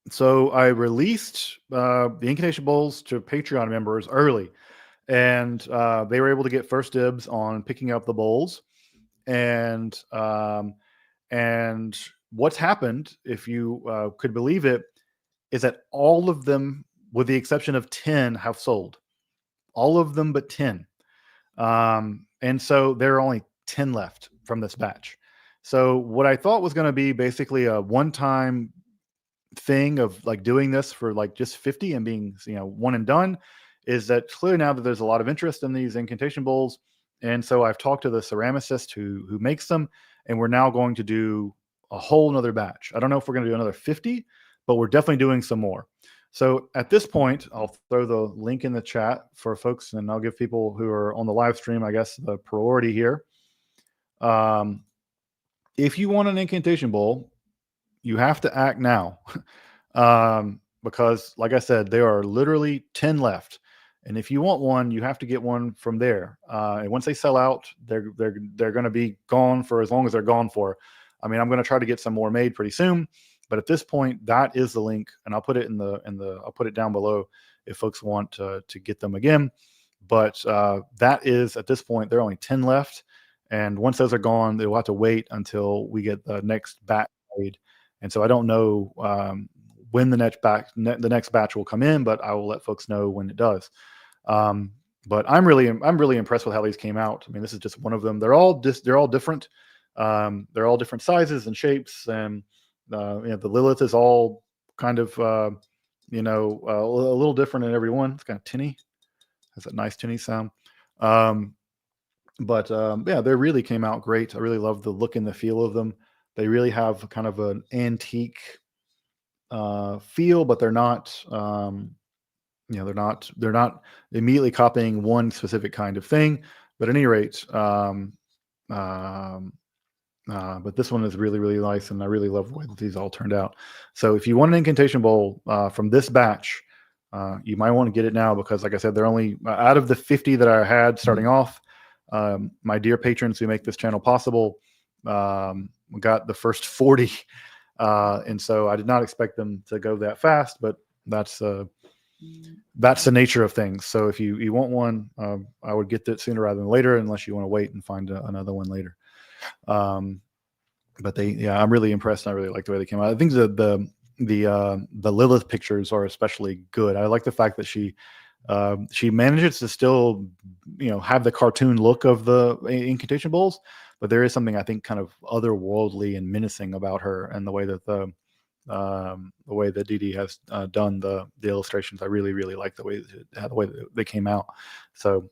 So I released the incantation bowls to Patreon members early, and they were able to get first dibs on picking up the bowls. And what's happened, if you could believe it, is that all of them, with the exception of 10, have sold. All of them but 10. And so there are only 10 left from this batch. So what I thought was going to be basically a one-time thing of like doing this for like just 50 and being, one and done, is that clearly now that there's a lot of interest in these incantation bowls. And so I've talked to the ceramicist who makes them, and we're now going to do a whole nother batch. I don't know if we're going to do another 50, but we're definitely doing some more. So at this point, I'll throw the link in the chat for folks, and I'll give people who are on the live stream, I guess, the priority here. If you want an incantation bowl, you have to act now. Because like I said, there are literally 10 left. And if you want one, you have to get one from there. And once they sell out, they're going to be gone for as long as they're gone for. I mean, I'm going to try to get some more made pretty soon, but at this point, that is the link, and I'll put it I'll put it down below if folks want to get them again. But that is, at this point, there are only 10 left. And once those are gone, they'll have to wait until we get the next batch made. And so I don't know when the next batch will come in, but I will let folks know when it does. But I'm really impressed with how these came out. I mean, this is just one of them. They're all different. They're all different sizes and shapes, and the Lilith is all kind of a little different in every one. It's kind of tinny, has that nice tinny sound. But they really came out great. I really love the look and the feel of them. They really have kind of an antique feel, but they're not. They're not immediately copying one specific kind of thing. But at any rate, but this one is really, really nice, and I really love the way that these all turned out. So if you want an incantation bowl from this batch, you might want to get it now, because, like I said, they're only out of the 50 that I had starting off. My dear patrons who make this channel possible got the first 40, and so I did not expect them to go that fast, but that's the nature of things. So if you want one, I would get that sooner rather than later, unless you want to wait and find another one later. But I'm really impressed, and I really like the way they came out. I think the Lilith pictures are especially good. I like the fact that she manages to still, have the cartoon look of the incantation bowls, but there is something, I think, kind of otherworldly and menacing about her, and the way that the way that Dee Dee has done the illustrations. I really, really like the way that they came out. So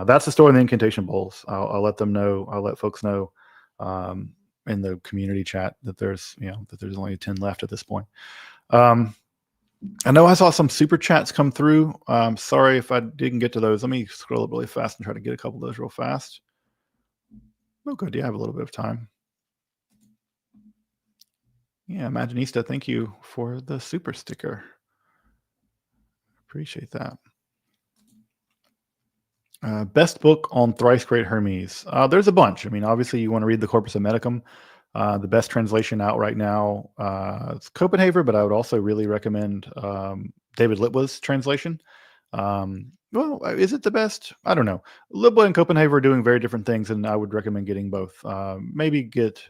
that's the story of the incantation bowls. I'll let them know. I'll let folks know in the community chat that there's only 10 left at this point. I know I saw some super chats come through. Sorry if I didn't get to those. Let me scroll up really fast and try to get a couple of those real fast. Oh, good. Yeah, I have a little bit of time. Yeah, Imaginista, thank you for the super sticker. Appreciate that. Best book on Thrice Great Hermes. There's a bunch. I mean, obviously, you want to read the Corpus Hermeticum. The best translation out right now, it's Copenhagen, but I would also really recommend David Litwa's translation. Well, is it the best? I don't know. Litwa and Copenhagen are doing very different things, and I would recommend getting both. Maybe get,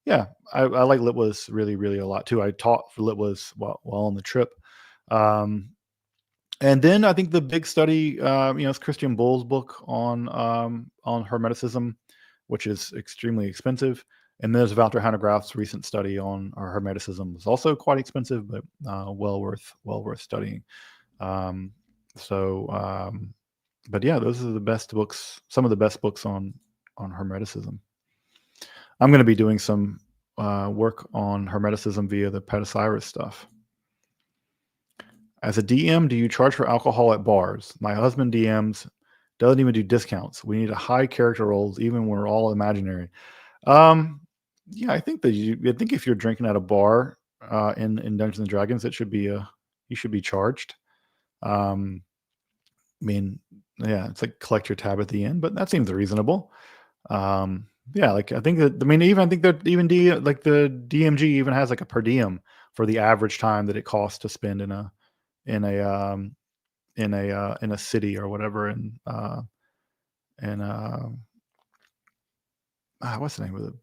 I like Litwa's really, really a lot too. I taught for Litwa's while on the trip. And then I think the big study, is Christian Bull's book on Hermeticism, which is extremely expensive. And there's Walter Hanegraaff's recent study on Hermeticism. It's also quite expensive, but well worth studying. But yeah, those are the best books. Some of the best books on Hermeticism. I'm going to be doing some work on Hermeticism via the Petasiris stuff. As a DM, do you charge for alcohol at bars? My husband DMs, doesn't even do discounts. We need a high character rolls, even when we're all imaginary. Yeah, I think if you're drinking at a bar in Dungeons and Dragons, you should be charged. I mean, Yeah, it's like collect your tab at the end, but that seems reasonable. Yeah, like I think that I mean even I think that even like the DMG even has like a per diem for the average time that it costs to spend in a in a city or whatever, and what's the name of the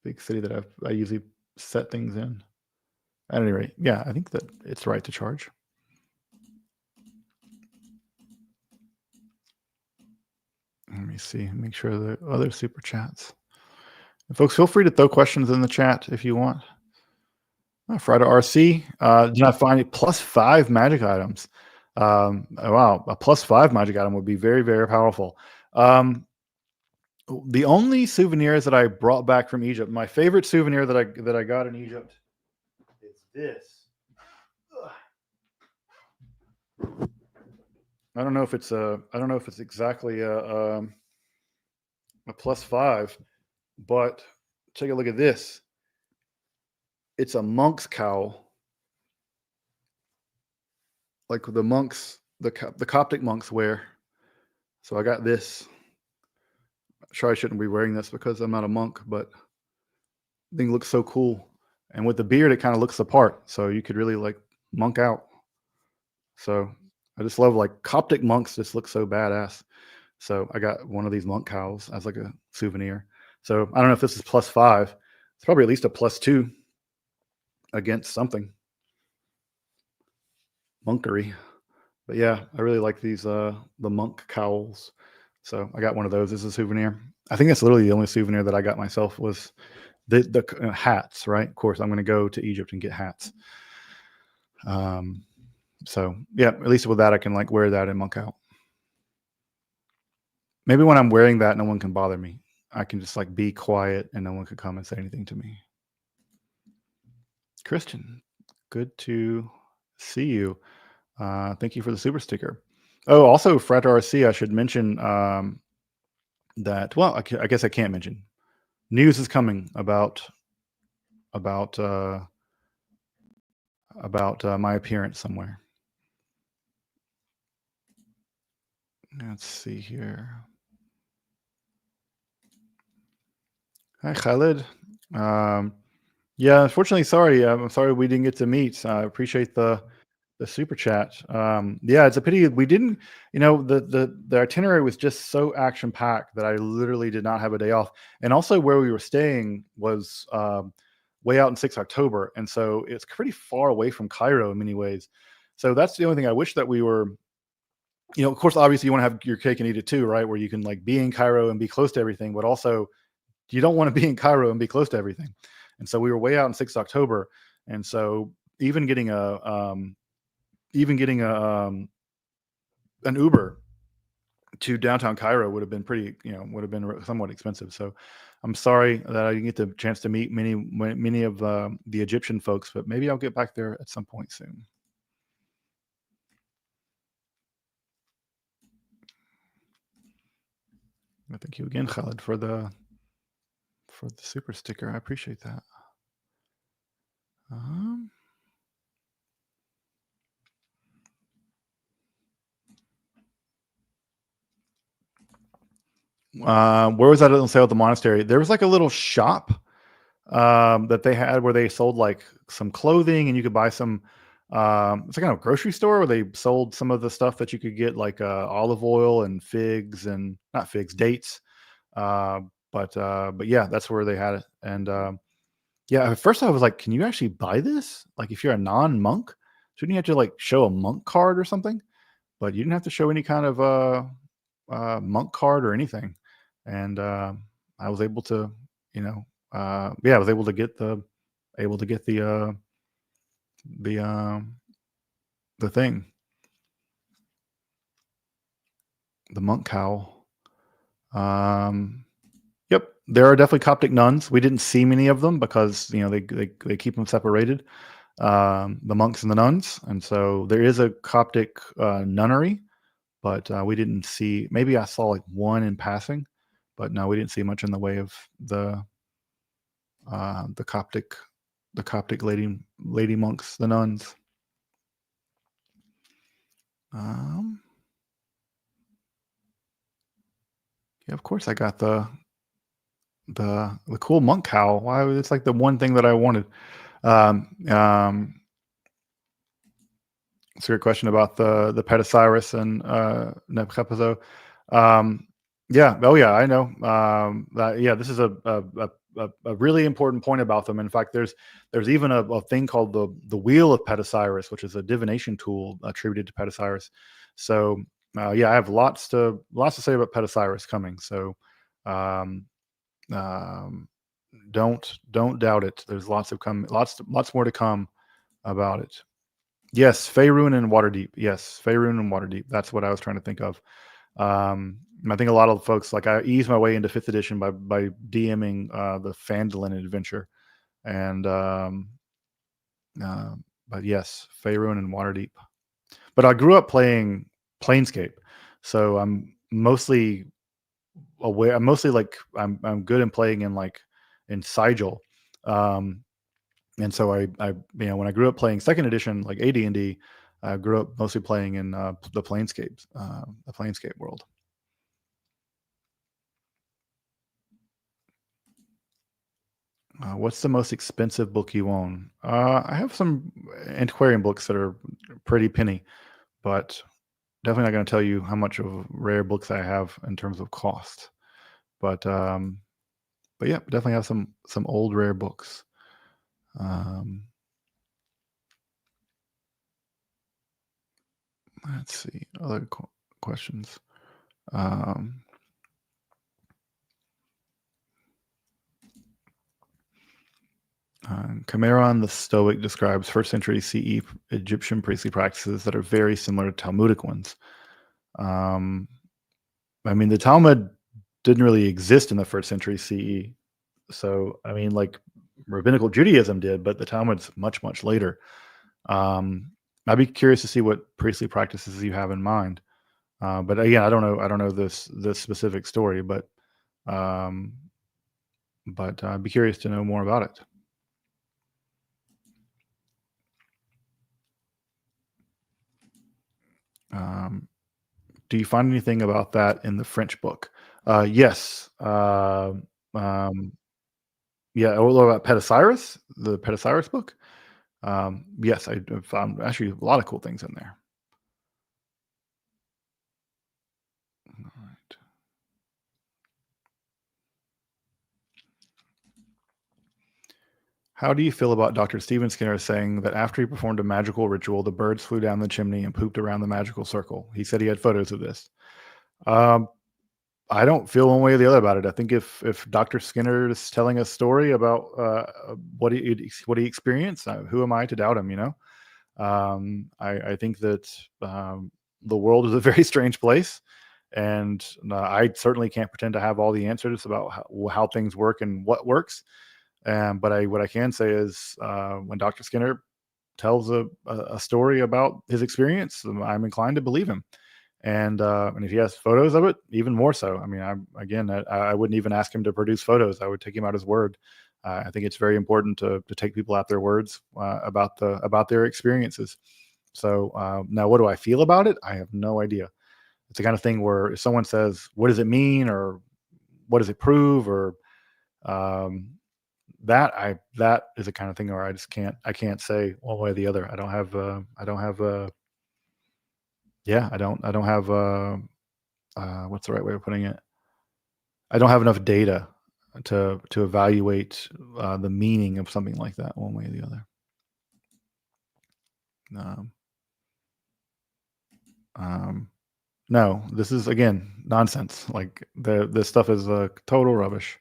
big city that I usually set things in. At any rate, yeah, I think that it's right to charge. Let me see, make sure the other super chats. And folks, feel free to throw questions in the chat if you want. Friday RC, did not find a +5 magic items. Oh, wow, a +5 magic item would be very, very powerful. The only souvenirs that I brought back from Egypt, my favorite souvenir that I got in Egypt is this. I don't know if it's exactly a +5, but take a look at this. It's a monk's cowl, like the monks, the Coptic monks wear. So I got this. Sure, I shouldn't be wearing this because I'm not a monk, but the thing looks so cool. And with the beard, it kind of looks the part. So you could really like monk out. So I just love like Coptic monks just look so badass. So I got one of these monk cowls as like a souvenir. So I don't know if this is +5. It's probably at least a +2 against something monkery. But yeah, I really like these the monk cowls. So I got one of those as a souvenir. I think that's literally the only souvenir that I got myself was the hats, right? Of course, I'm going to go to Egypt and get hats. So yeah, at least with that, I can like wear that and monk out. Maybe when I'm wearing that, no one can bother me. I can just like be quiet and no one could come and say anything to me. Christian, good to see you. Thank you for the super sticker. Oh, also, Frat RC, I should mention that. Well, I guess I can't mention. News is coming about about my appearance somewhere. Let's see here. Hi, Khaled. Yeah, unfortunately, sorry. I'm sorry we didn't get to meet. I appreciate the super chat. Yeah, it's a pity we didn't. You know, the itinerary was just so action packed that I literally did not have a day off. And also, where we were staying was way out in 6 October, and so it's pretty far away from Cairo in many ways. So that's the only thing I wish that we were. You know, of course, obviously, you want to have your cake and eat it too, right? Where you can like be in Cairo and be close to everything, but also you don't want to be in Cairo and be close to everything. And so we were way out in 6 October, and so even getting an Uber to downtown Cairo would have been pretty, would have been somewhat expensive. So I'm sorry that I didn't get the chance to meet many of the Egyptian folks, but maybe I'll get back there at some point soon. Thank you again, Khaled, for the super sticker. I appreciate that. Where was that on sale at the monastery? There was like a little shop that they had where they sold like some clothing, and you could buy some. It's like kind of a grocery store where they sold some of the stuff that you could get, like olive oil and figs, and not figs, dates. But yeah, that's where they had it. And yeah, at first I was like, can you actually buy this? Like, if you're a non-monk, shouldn't you have to like show a monk card or something? But you didn't have to show any kind of monk card or anything. And I was able to, I was able to get the thing, the monk cowl. Yep, there are definitely Coptic nuns. We didn't see many of them because they keep them separated, the monks and the nuns, and so there is a Coptic nunnery, but we didn't see. Maybe I saw like one in passing, but no, we didn't see much in the way of the Coptic lady monks, the nuns. Yeah, of course I got the cool monk cowl. Why? It's like the one thing that I wanted. Um, um, it's a good question about the Pedicyrus and Nebuchadnezzar. Um, yeah. Oh, yeah. I know. Yeah. This is a really important point about them. In fact, there's even a thing called the Wheel of Pedicyrus, which is a divination tool attributed to Pedicyrus. So yeah, I have lots to say about Pedicyrus coming. So um, um, don't doubt it. There's lots more to come about it. Yes, Faerun and Waterdeep. Yes, Faerun and Waterdeep. That's what I was trying to think of. I think a lot of folks, like, I eased my way into fifth edition by DMing the Phandalin adventure, and uh, but yes, Faerun and Waterdeep. But I grew up playing Planescape, so I'm mostly like I'm good in playing in Sigil. Um, And so when I grew up playing second edition, like AD&D, I grew up mostly playing in the Planescape world. What's the most expensive book you own? I have some antiquarian books that are pretty penny, but definitely not going to tell you how much of rare books I have in terms of cost. But yeah, definitely have some old rare books. Um, let's see other questions. Um, Chimeron the Stoic describes first century CE Egyptian priestly practices that are very similar to Talmudic ones. Um, I mean, the Talmud didn't really exist in the first century CE. So, I mean, like, rabbinical Judaism did, but the Talmud's much later. Um, I'd be curious to see what priestly practices you have in mind. But again, I don't know this specific story, um, but I'd be curious to know more about it. Um, Do you find anything about that in the French book? Yes. Um, yeah, what about Pedicyrus, the Pedicyrus book? Yes, I found actually a lot of cool things in there. All right. How do you feel about Dr. Stephen Skinner saying that after he performed a magical ritual, the birds flew down the chimney and pooped around the magical circle? He said he had photos of this. Um, I don't feel one way or the other about it. I think if Dr. Skinner is telling a story about what he experienced, who am I to doubt him? I think that the world is a very strange place, and I certainly can't pretend to have all the answers about how things work and what works. But what I can say is when Dr. Skinner tells a story about his experience, I'm inclined to believe him. And if he has photos of it, even more so. I mean, I wouldn't even ask him to produce photos. I would take him at his word. I think it's very important to take people at their words about their experiences. So now, what do I feel about it? I have no idea. It's the kind of thing where if someone says, "What does it mean?" or "What does it prove?" or um, that is the kind of thing where I can't say one way or the other. I don't have yeah I don't have what's the right way of putting it? I don't have enough data to evaluate the meaning of something like that one way or the other. Um, um, no, this is again nonsense. Like this stuff is total rubbish,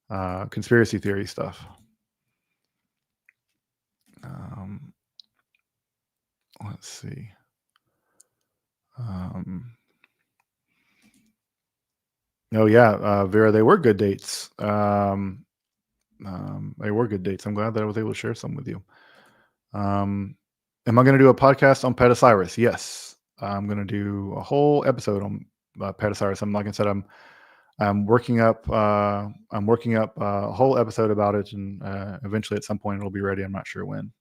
conspiracy theory stuff. Um, let's see. Um, oh yeah, Vera, they were good dates. They were good dates. I'm glad that I was able to share some with you. Um, am I going to do a podcast on Pedicyrus? Yes, I'm going to do a whole episode on Pedicyrus. Like I said, I'm working up a whole episode about it, and eventually at some point it'll be ready. I'm not sure when.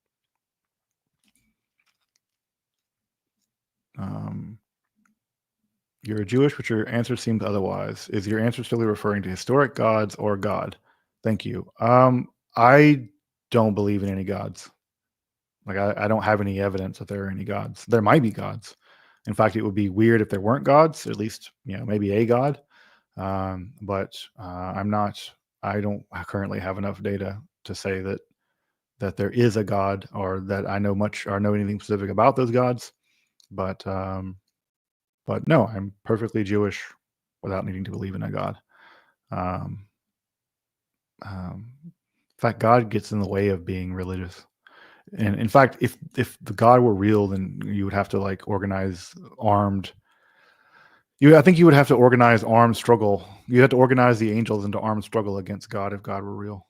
Um, You're Jewish, but your answer seems otherwise. Is your answer still referring to historic gods or God? Thank you. I don't believe in any gods. Like I don't have any evidence that there are any gods. There might be gods. In fact, it would be weird if there weren't gods. At least, maybe a god. But I'm not. I don't currently have enough data to say that there is a god, or that I know much or know anything specific about those gods. But no, I'm perfectly Jewish without needing to believe in a god. Um, in fact, God gets in the way of being religious. And in fact, if the God were real, then you would have to like organize armed. I think you would have to organize armed struggle. You have to organize the angels into armed struggle against God if God were real.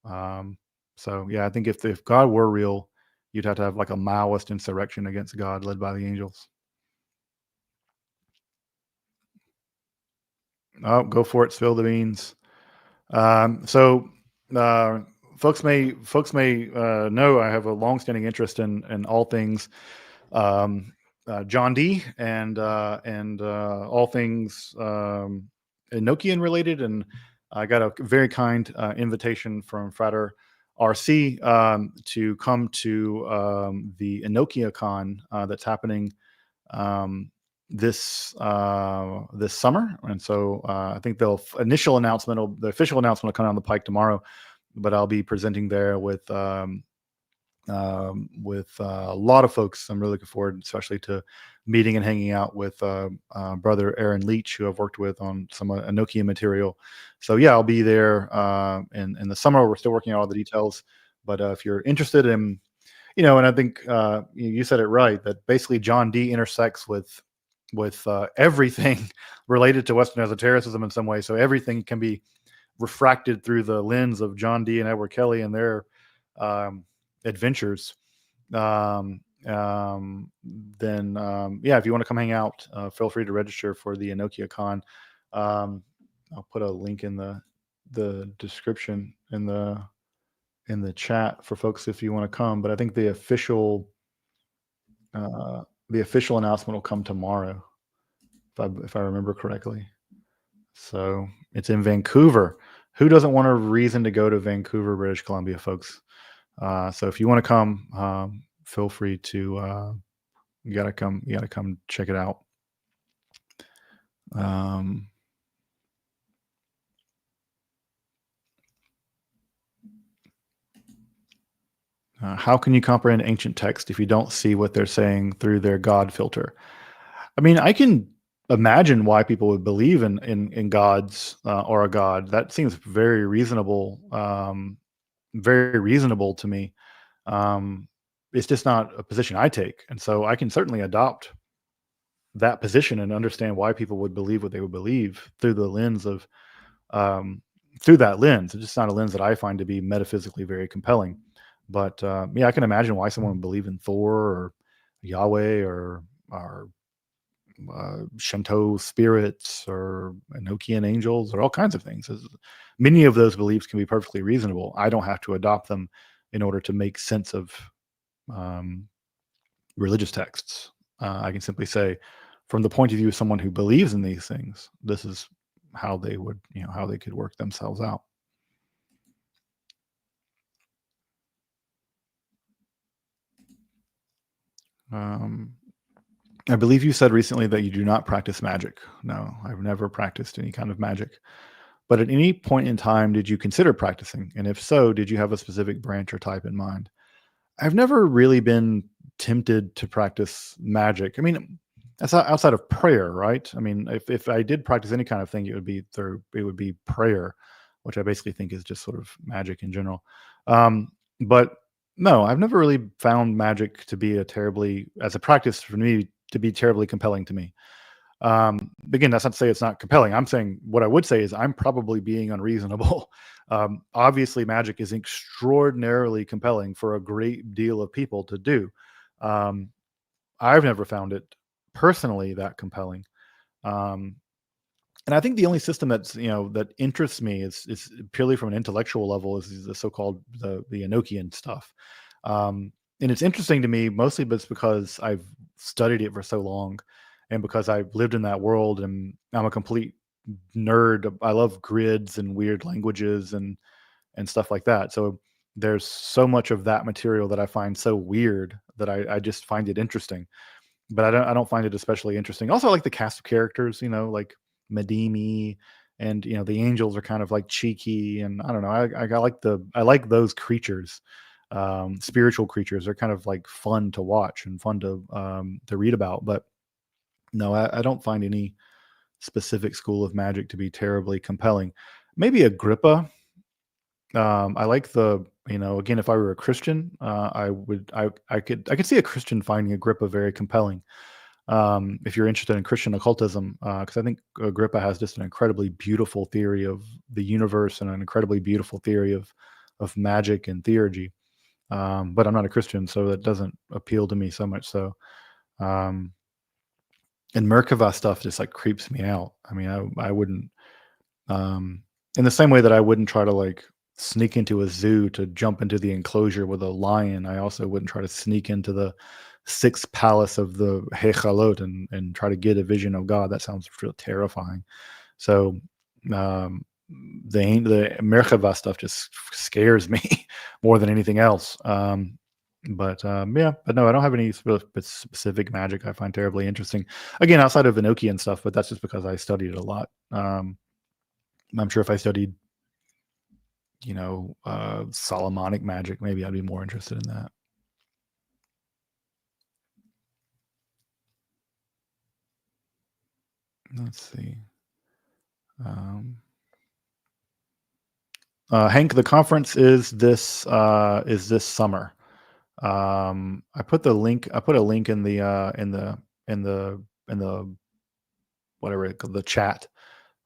Um, so yeah, I think if God were real, you'd have to have like a Maoist insurrection against God led by the angels. Oh, go for it. Spill the beans. So, uh, folks may know I have a longstanding interest in all things John Dee and all things Enochian related, and I got a very kind invitation from Frater RC to come to the Enochia Con that's happening um, this summer, and so I think the official announcement will come down the pike tomorrow. But I'll be presenting there with a lot of folks. I'm really looking forward, especially to meeting and hanging out with brother Aaron Leach, who I've worked with on some Enochian material. So yeah, I'll be there in the summer. We're still working out all the details, but if you're interested in, and I think you said it right, that basically John Dee intersects with everything related to Western esotericism in some way. So everything can be refracted through the lens of John Dee and Edward Kelly and their adventures. Um, then yeah, if you want to come hang out, feel free to register for the Enochia Con. I'll put a link in the description in the chat for folks if you want to come. But I think the official announcement will come tomorrow, if I remember correctly. So it's in Vancouver. Who doesn't want a reason to go to Vancouver, British Columbia, folks? So if you want to come, feel free to. You gotta come. You gotta come check it out. How can you comprehend ancient text if you don't see what they're saying through their God filter? I mean, I can imagine why people would believe in gods or a god. That seems very reasonable. Very reasonable to me. It's just not a position I take, and so I can certainly adopt that position and understand why people would believe what they would believe through the lens of through that lens. It's just not a lens that I find to be metaphysically very compelling. But yeah, I can imagine why someone would believe in Thor or Yahweh or Shinto spirits or Enochian angels or all kinds of things. Many of those beliefs can be perfectly reasonable. I don't have to adopt them in order to make sense of religious texts. I can simply say, from the point of view of someone who believes in these things, this is how they would, how they could work themselves out. I believe you said recently that you do not practice magic. No, I've never practiced any kind of magic. But at any point in time, did you consider practicing? And if so, did you have a specific branch or type in mind? I've never really been tempted to practice magic. I mean, that's outside of prayer, right? I mean, if I did practice any kind of thing, it would be prayer, which I basically think is just sort of magic in general. But no, I've never really found magic to be as a practice for me, to be terribly compelling to me. Again, that's not to say it's not compelling. I'm saying what I would say is I'm probably being unreasonable. Obviously, magic is extraordinarily compelling for a great deal of people to do. I've never found it personally that compelling. And I think the only system that interests me is purely from an intellectual level is the so-called the Enochian stuff. And it's interesting to me mostly, but it's because I've studied it for so long. and because I lived in that world, and I'm a complete nerd. I love grids and weird languages and stuff like that. So there's so much of that material that I find so weird that I just find it interesting. But I don't find it especially interesting. Also, I like the cast of characters, like Medimi, and the angels are kind of like cheeky, and I don't know. I like those creatures. Spiritual creatures are kind of like fun to watch and fun to read about. But no, I don't find any specific school of magic to be terribly compelling. Maybe Agrippa. I like again, if I were a Christian, I could see a Christian finding Agrippa very compelling. If you're interested in Christian occultism, because I think Agrippa has just an incredibly beautiful theory of the universe and an incredibly beautiful theory of magic and theurgy. But I'm not a Christian, so that doesn't appeal to me so much. So, um, and Merkava stuff just like creeps me out. I mean, I wouldn't, in the same way that I wouldn't try to like sneak into a zoo to jump into the enclosure with a lion. I also wouldn't try to sneak into the sixth palace of the Hechalot and try to get a vision of God. That sounds real terrifying. So, um, the Merkava stuff just scares me more than anything else. But no, I don't have any specific magic I find terribly interesting. Again, outside of Enochian stuff, but that's just because I studied it a lot. I'm sure if I studied, Solomonic magic, maybe I'd be more interested in that. Let's see. Hank, the conference is this summer. I put a link in the whatever the chat.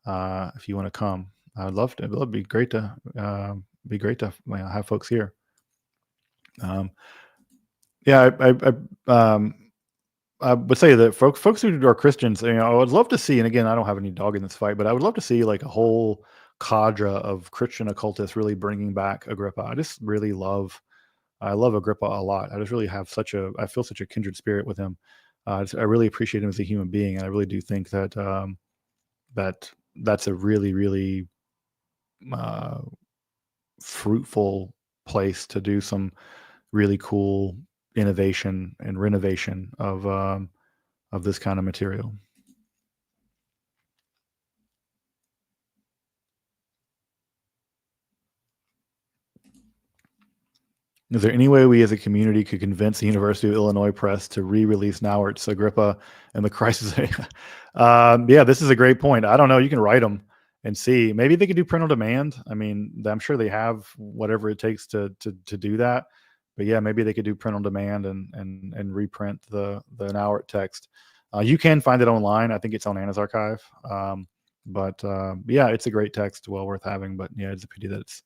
If you want to come, I'd love to. It'd be great to have folks here. Yeah, I would say that folks who are Christians, I would love to see. And again, I don't have any dog in this fight, but I would love to see like a whole cadre of Christian occultists really bringing back Agrippa. I love Agrippa a lot. I just really I feel such a kindred spirit with him. I really appreciate him as a human being, and I really do think that that's a really, really fruitful place to do some really cool innovation and renovation of this kind of material. Is there any way we as a community could convince the University of Illinois Press to re-release Nauert's Agrippa and the Crisis? Yeah, this is a great point. I don't know. You can write them and see. Maybe they could do print on demand. I mean, I'm sure they have whatever it takes to do that. But yeah, maybe they could do print on demand and reprint the Nauert text. You can find it online. I think it's on Anna's archive. But yeah, it's a great text, well worth having. But yeah, it's a pity that it's,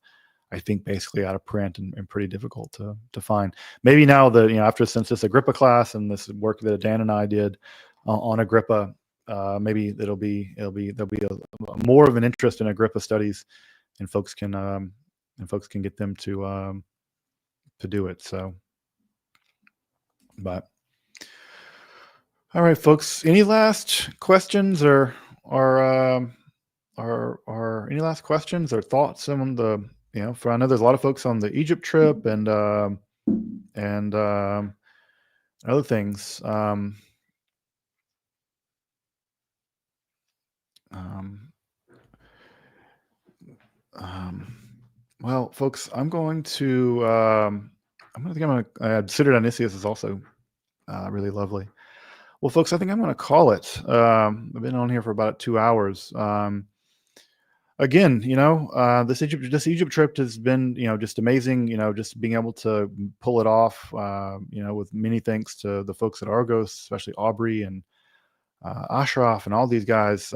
I think, basically out of print and pretty difficult to find. Maybe now after since this Agrippa class and this work that Dan and I did on Agrippa, maybe there'll be more of an interest in Agrippa studies, and folks can get them to do it. So, but all right, folks. Any last questions or any last questions or thoughts on the? I know there's a lot of folks on the Egypt trip and other things. Well, folks, I'm going to. Siddur Dionysius is also really lovely. Well, folks, I think I'm going to call it. I've been on here for about 2 hours. Again, this Egypt trip has been, just amazing. Just being able to pull it off. With many thanks to the folks at Argos, especially Aubrey and Ashraf and all these guys.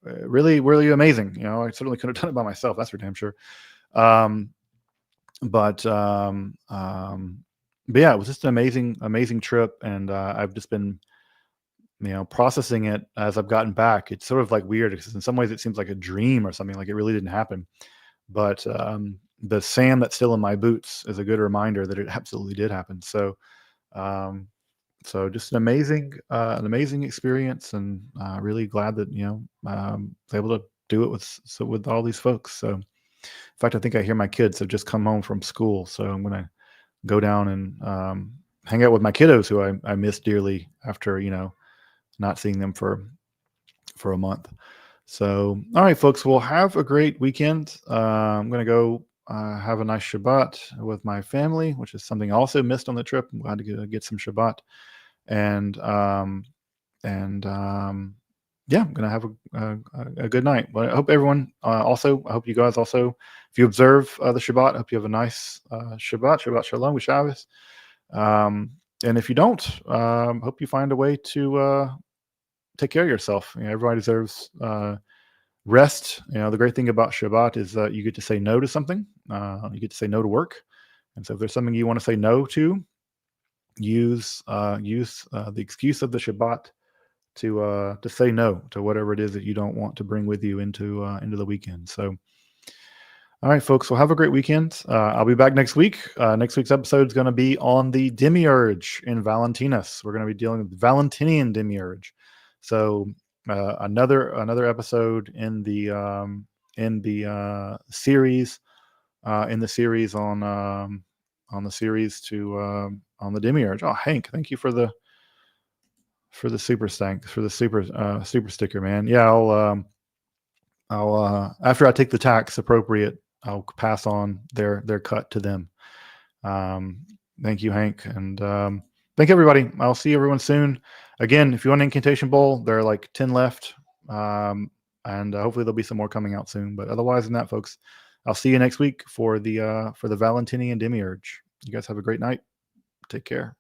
Really, really amazing. I certainly could have done it by myself. That's for damn sure. But yeah, it was just an amazing trip, and I've just been processing it as I've gotten back. It's sort of like weird because in some ways it seems like a dream or something, like it really didn't happen. But the sand that's still in my boots is a good reminder that it absolutely did happen. So So just an amazing experience, and really glad that was able to do it with all these folks. So in fact, I think I hear my kids have just come home from school, so I'm gonna go down and hang out with my kiddos who I miss dearly after not seeing them for a month. So all right, folks, we'll have a great weekend. I'm gonna go have a nice Shabbat with my family, which is something I also missed on the trip. I'm glad to get some Shabbat. And yeah, I'm gonna have a good night. But I hope everyone I hope you guys also, if you observe the Shabbat, I hope you have a nice Shabbat Shalom with Shabbos. And if you don't, hope you find a way to take care of yourself. Everybody deserves rest. The great thing about Shabbat is that you get to say no to something. You get to say no to work, and so if there's something you want to say no to, use the excuse of the Shabbat to say no to whatever it is that you don't want to bring with you into the weekend. So, all right, folks. Well, have a great weekend. I'll be back next week. Next week's episode is going to be on the demiurge in Valentinus. We're going to be dealing with Valentinian demiurge. So another episode in the series on the series on the demiurge. Oh, Hank, thank you for the super super sticker, man. Yeah, I'll after I take the tax appropriate, I'll pass on their cut to them. Thank you, Hank, and thank everybody. I'll see everyone soon. Again, if you want an incantation bowl, there are like 10 left, and hopefully there'll be some more coming out soon. But otherwise than that, folks, I'll see you next week for the Valentinian demiurge. You guys have a great night. Take care.